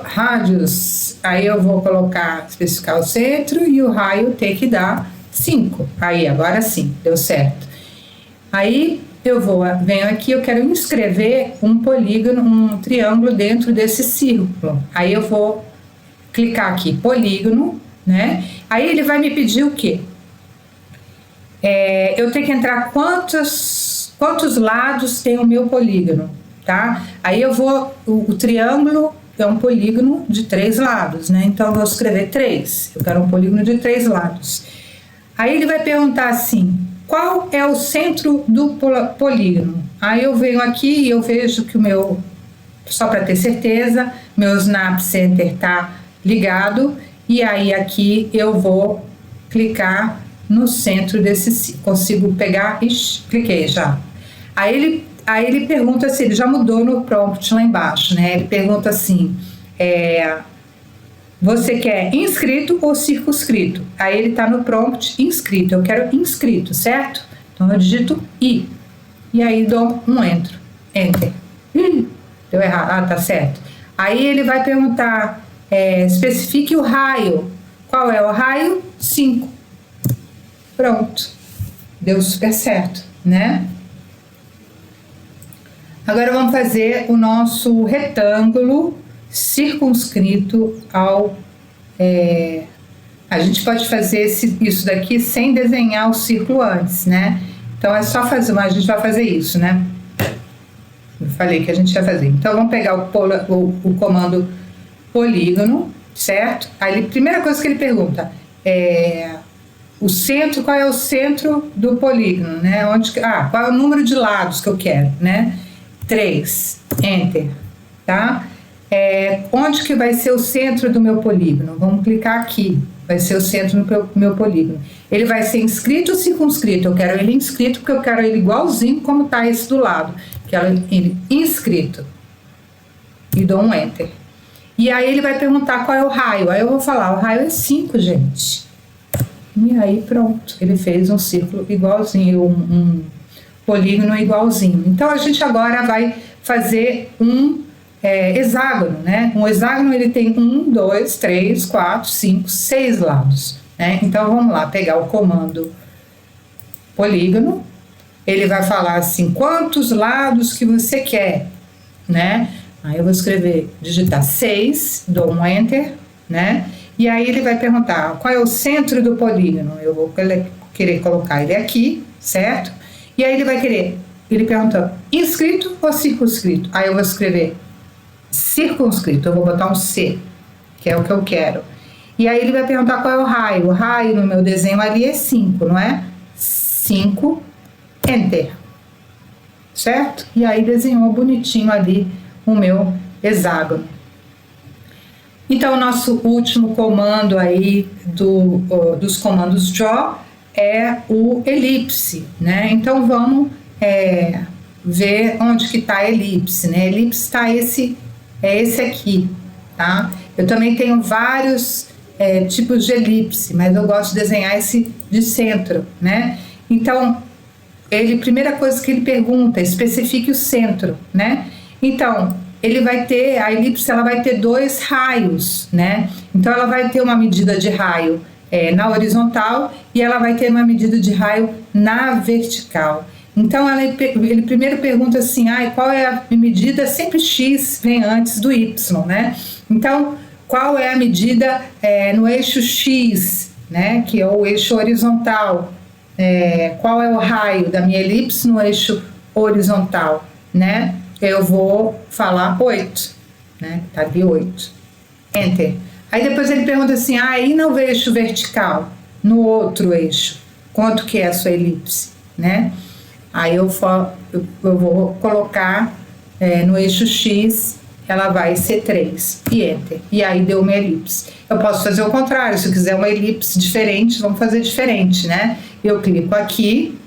Radius. Aí eu vou colocar, especificar o centro e o raio tem que dar 5. Aí, agora sim, deu certo. Aí, venho aqui, eu quero inscrever um polígono, um triângulo dentro desse círculo. Aí eu vou clicar aqui, polígono, né? Aí ele vai me pedir o quê? Eu tenho que entrar quantos lados tem o meu polígono, tá? Aí o triângulo é um polígono de 3 lados, né? Então eu vou escrever 3. Eu quero um polígono de 3 lados. Aí ele vai perguntar assim: qual é o centro do polígono? Aí eu venho aqui e eu vejo que só para ter certeza, meu Snap Center tá ligado, e aí aqui eu vou clicar no centro desse, consigo pegar, cliquei já. Aí ele pergunta se ele já mudou no prompt lá embaixo, né? Ele pergunta assim, você quer inscrito ou circunscrito? Aí ele tá no prompt inscrito, eu quero inscrito, certo? Então eu digito I, e aí dou um enter. Deu errado, tá certo. Aí ele vai perguntar, especifique o raio. Qual é o raio? 5. Pronto. Deu super certo, né? Agora vamos fazer o nosso retângulo circunscrito ao... a gente pode fazer isso daqui sem desenhar o círculo antes, né? Então é só fazer, mas a gente vai fazer isso, né? Eu falei que a gente ia fazer. Então vamos pegar o comando polígono, certo? Aí a primeira coisa que ele pergunta o centro, qual é o centro do polígono, né? Qual é o número de lados que eu quero, né? 3, enter, tá? Onde que vai ser o centro do meu polígono? Vamos clicar aqui, vai ser o centro do meu polígono. Ele vai ser inscrito ou circunscrito? Eu quero ele inscrito porque eu quero ele igualzinho como tá esse do lado. Quero ele inscrito. E dou um enter. E aí ele vai perguntar qual é o raio. Aí eu vou falar, o raio é 5, gente. E aí pronto, ele fez um círculo igualzinho, um polígono igualzinho. Então a gente agora vai fazer um hexágono, né? Um hexágono ele tem 1, 2, 3, 4, 5, 6 lados, né? Então vamos lá, pegar o comando polígono. Ele vai falar assim, quantos lados que você quer, né? Aí eu vou digitar 6, dou um enter, né? E aí ele vai perguntar, qual é o centro do polígono? Eu vou querer colocar ele aqui, certo? E aí ele pergunta, inscrito ou circunscrito? Aí eu vou escrever circunscrito, eu vou botar um C, que é o que eu quero. E aí ele vai perguntar qual é o raio. O raio no meu desenho ali é 5, não é? 5, enter, certo? E aí desenhou bonitinho ali o meu hexágono. Então, o nosso último comando aí dos comandos draw é o elipse, né? Então, vamos ver onde que está a elipse, né? Elipse está esse aqui, tá? Eu também tenho vários tipos de elipse, mas eu gosto de desenhar esse de centro, né? Então, primeira coisa que ele pergunta, especifique o centro, né? Então, a elipse ela vai ter 2 raios, né? Então ela vai ter uma medida de raio na horizontal e ela vai ter uma medida de raio na vertical. Então ele primeiro pergunta assim, qual é a medida? Sempre x vem antes do y, né? Então qual é a medida no eixo x, né? Que é o eixo horizontal. Qual é o raio da minha elipse no eixo horizontal, né? Eu vou falar 8, né? Tá ali 8. Enter. Aí depois ele pergunta assim, e no eixo vertical, no outro eixo, quanto que é a sua elipse, né? Aí eu vou colocar no eixo X, ela vai ser 3, e enter. E aí deu uma elipse. Eu posso fazer o contrário, se eu quiser uma elipse diferente, vamos fazer diferente, né? Eu clico aqui,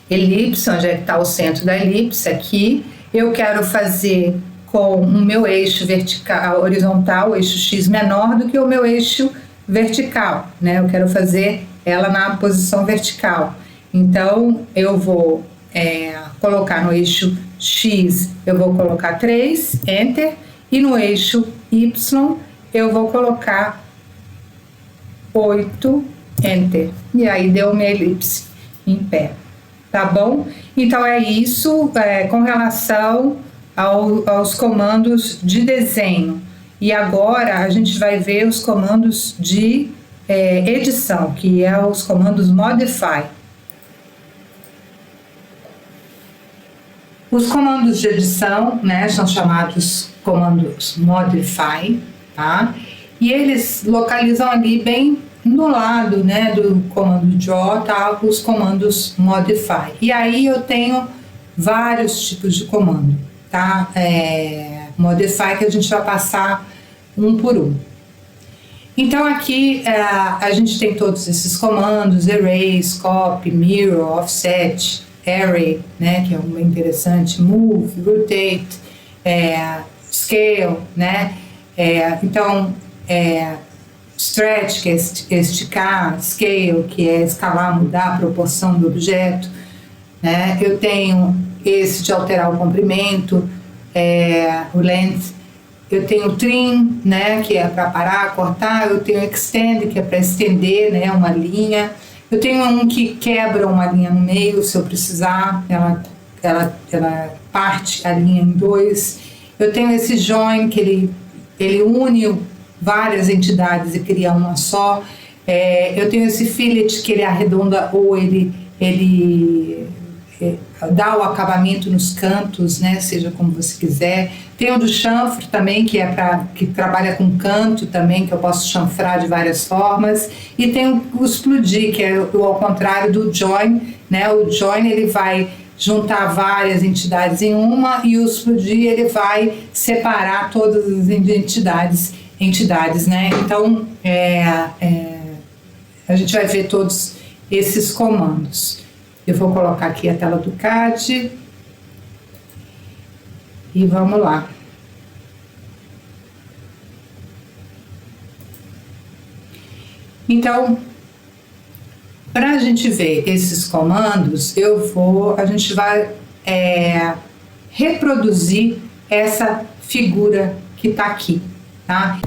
elipse, onde é que está o centro da elipse, aqui. Eu quero fazer com o meu eixo vertical, horizontal, o eixo X menor do que o meu eixo vertical, né? Eu quero fazer ela na posição vertical. Então, eu vou colocar no eixo X, eu vou colocar 3, Enter, e no eixo Y, eu vou colocar 8, Enter. E aí deu uma elipse em pé, tá bom? Então é isso com relação aos comandos de desenho. E agora a gente vai ver os comandos de edição, que é os comandos Modify. Os comandos de edição, né, são chamados comandos Modify, tá? E eles localizam ali bem no lado, né, do comando Draw, tá, os comandos Modify. E aí eu tenho vários tipos de comando, tá? Modify, que a gente vai passar um por um. Então aqui a gente tem todos esses comandos: Erase, Copy, Mirror, Offset, Array, né, que é um bem interessante, Move, Rotate, Scale, né? Então, Stretch, que é esticar, Scale, que é escalar, mudar a proporção do objeto, né? Eu tenho esse de alterar o comprimento, o Length. Eu tenho Trim, né, que é para parar, cortar. Eu tenho Extend, que é para estender, né, uma linha. Eu tenho um que quebra uma linha no meio, se eu precisar, ela parte a linha em dois. Eu tenho esse Join, que ele une várias entidades e cria uma só. Eu tenho esse Fillet, que ele arredonda ou ele dá o acabamento nos cantos, né, seja como você quiser. Tem o do chanfre também, que trabalha com canto também, que eu posso chanfrar de várias formas. E tem o explodir, que é ao contrário do join, né? O join ele vai juntar várias entidades em uma, e o explodir ele vai separar todas as entidades, né? Então a gente vai ver todos esses comandos. Eu vou colocar aqui a tela do CAD e vamos lá. Então, para a gente ver esses comandos, a gente vai reproduzir essa figura que está aqui, tá?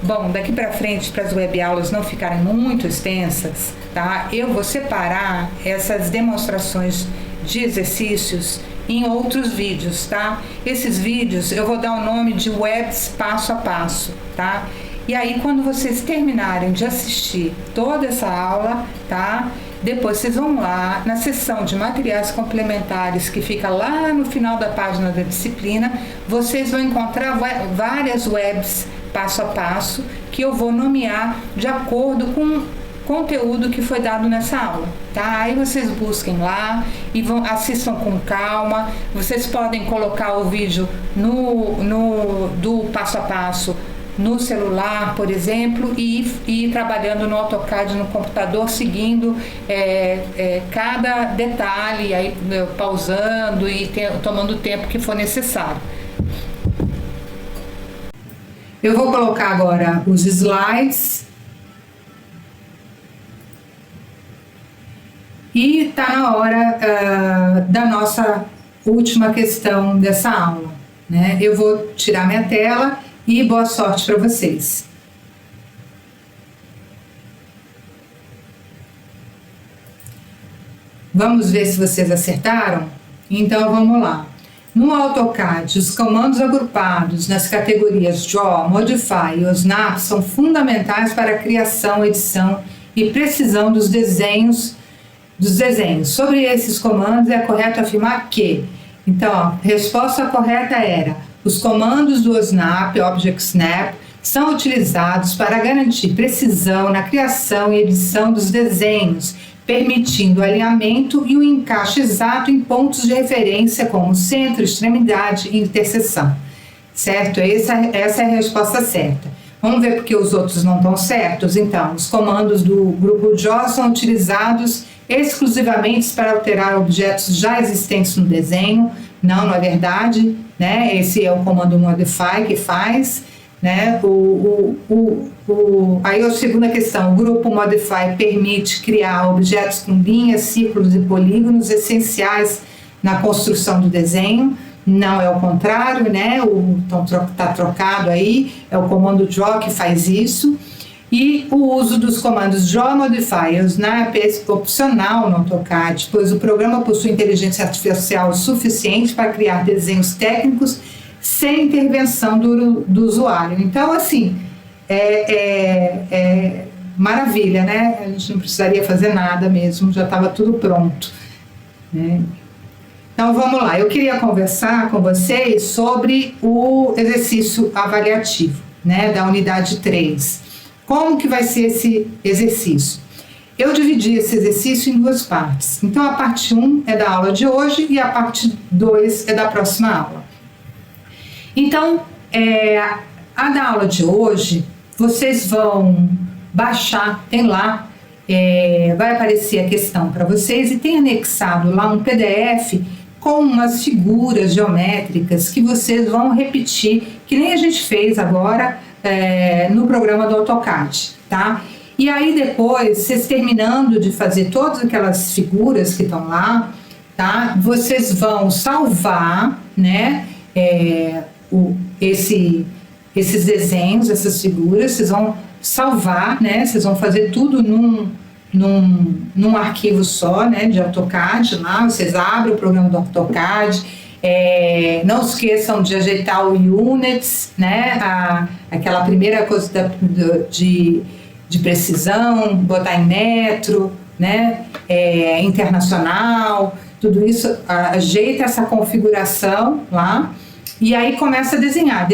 Bom, daqui para frente, para as webaulas não ficarem muito extensas, tá? Eu vou separar essas demonstrações de exercícios em outros vídeos, tá? Esses vídeos eu vou dar o nome de webs passo a passo, tá? E aí, quando vocês terminarem de assistir toda essa aula, tá? Depois vocês vão lá na seção de materiais complementares, que fica lá no final da página da disciplina. Vocês vão encontrar várias webs passo a passo que eu vou nomear de acordo com o conteúdo que foi dado nessa aula, tá? Aí vocês busquem lá e assistam com calma. Vocês podem colocar o vídeo do passo a passo no celular, por exemplo, e ir trabalhando no AutoCAD no computador, seguindo cada detalhe, aí pausando e tomando o tempo que for necessário. Eu vou colocar agora os slides. E está na hora da nossa última questão dessa aula, né? Eu vou tirar minha tela e boa sorte para vocês. Vamos ver se vocês acertaram? Então vamos lá. No AutoCAD, os comandos agrupados nas categorias Draw, Modify e Snap são fundamentais para a criação, edição e precisão dos desenhos. Sobre esses comandos é correto afirmar que, então, a resposta correta era: os comandos do Snap, Object Snap, são utilizados para garantir precisão na criação e edição dos desenhos, permitindo o alinhamento e o encaixe exato em pontos de referência como centro, extremidade e interseção. Certo? Essa é a resposta certa. Vamos ver porque os outros não estão certos? Então, os comandos do grupo Draw são utilizados exclusivamente para alterar objetos já existentes no desenho. Não é verdade, né? Esse é o comando Modify que faz. né? Aí a segunda questão, o grupo Modify permite criar objetos com linhas, círculos e polígonos essenciais na construção do desenho. Não é o contrário, né? Então está trocado aí, é o comando Draw que faz isso. E o uso dos comandos Draw Modify e Snap é opcional no AutoCAD, pois o programa possui inteligência artificial suficiente para criar desenhos técnicos sem intervenção do usuário. Então, assim, maravilha, né? A gente não precisaria fazer nada mesmo, já estava tudo pronto, né? Então, vamos lá. Eu queria conversar com vocês sobre o exercício avaliativo, né, da unidade 3. Como que vai ser esse exercício? Eu dividi esse exercício em duas partes. Então, a parte 1 é da aula de hoje e a parte 2 é da próxima aula. Então, a da aula de hoje, vocês vão baixar, tem lá, vai aparecer a questão para vocês e tem anexado lá um PDF com umas figuras geométricas que vocês vão repetir, que nem a gente fez agora no programa do AutoCAD, tá? E aí depois, vocês terminando de fazer todas aquelas figuras que estão lá, tá? Vocês vão salvar, né, esses desenhos, essas figuras, vocês vão salvar, né? Vocês vão fazer tudo num arquivo só, né, de AutoCAD lá, vocês abrem o programa do AutoCAD, não esqueçam de ajeitar o Units, né, aquela primeira coisa de precisão, botar em metro, né, internacional, tudo isso, ajeita essa configuração lá, e aí começa a desenha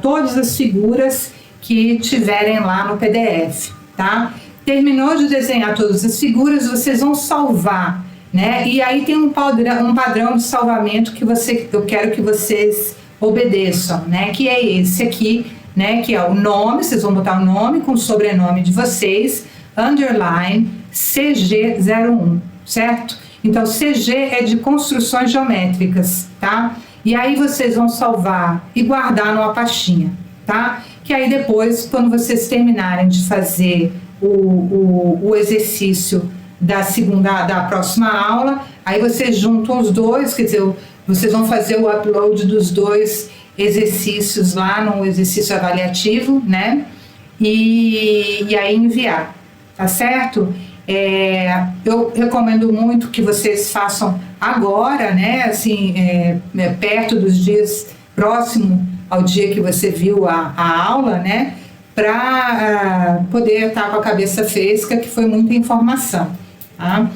todas as figuras que tiverem lá no PDF, tá? Terminou de desenhar todas as figuras, vocês vão salvar, né? E aí tem um padrão de salvamento que eu quero que vocês obedeçam, né? Que é esse aqui, né? Que é o nome, vocês vão botar o nome com o sobrenome de vocês, underline CG01, certo? Então, CG é de construções geométricas, tá? E aí vocês vão salvar e guardar numa pastinha, tá? Que aí depois, quando vocês terminarem de fazer o exercício da próxima aula, aí vocês juntam os dois, quer dizer, vocês vão fazer o upload dos dois exercícios lá no exercício avaliativo, né? E aí enviar, tá certo? Eu recomendo muito que vocês façam agora, né? Assim, perto dos dias, próximo ao dia que você viu a aula, né? Para poder estar com a cabeça fresca, que foi muita informação, tá?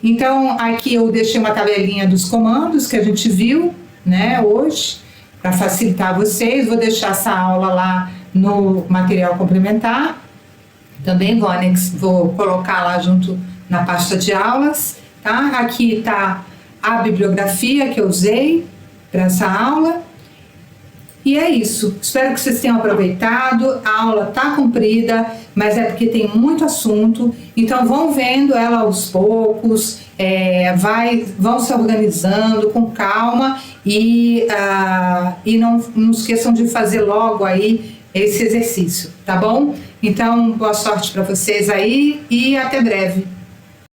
Então, aqui eu deixei uma tabelinha dos comandos que a gente viu, né, hoje, para facilitar vocês. Vou deixar essa aula lá no material complementar. Também vou colocar lá junto na pasta de aulas, tá? Aqui está a bibliografia que eu usei para essa aula. E é isso, espero que vocês tenham aproveitado. A aula está comprida, mas é porque tem muito assunto, então vão vendo ela aos poucos, vão se organizando com calma e não esqueçam de fazer logo aí esse exercício, tá bom? Então, boa sorte para vocês aí e até breve.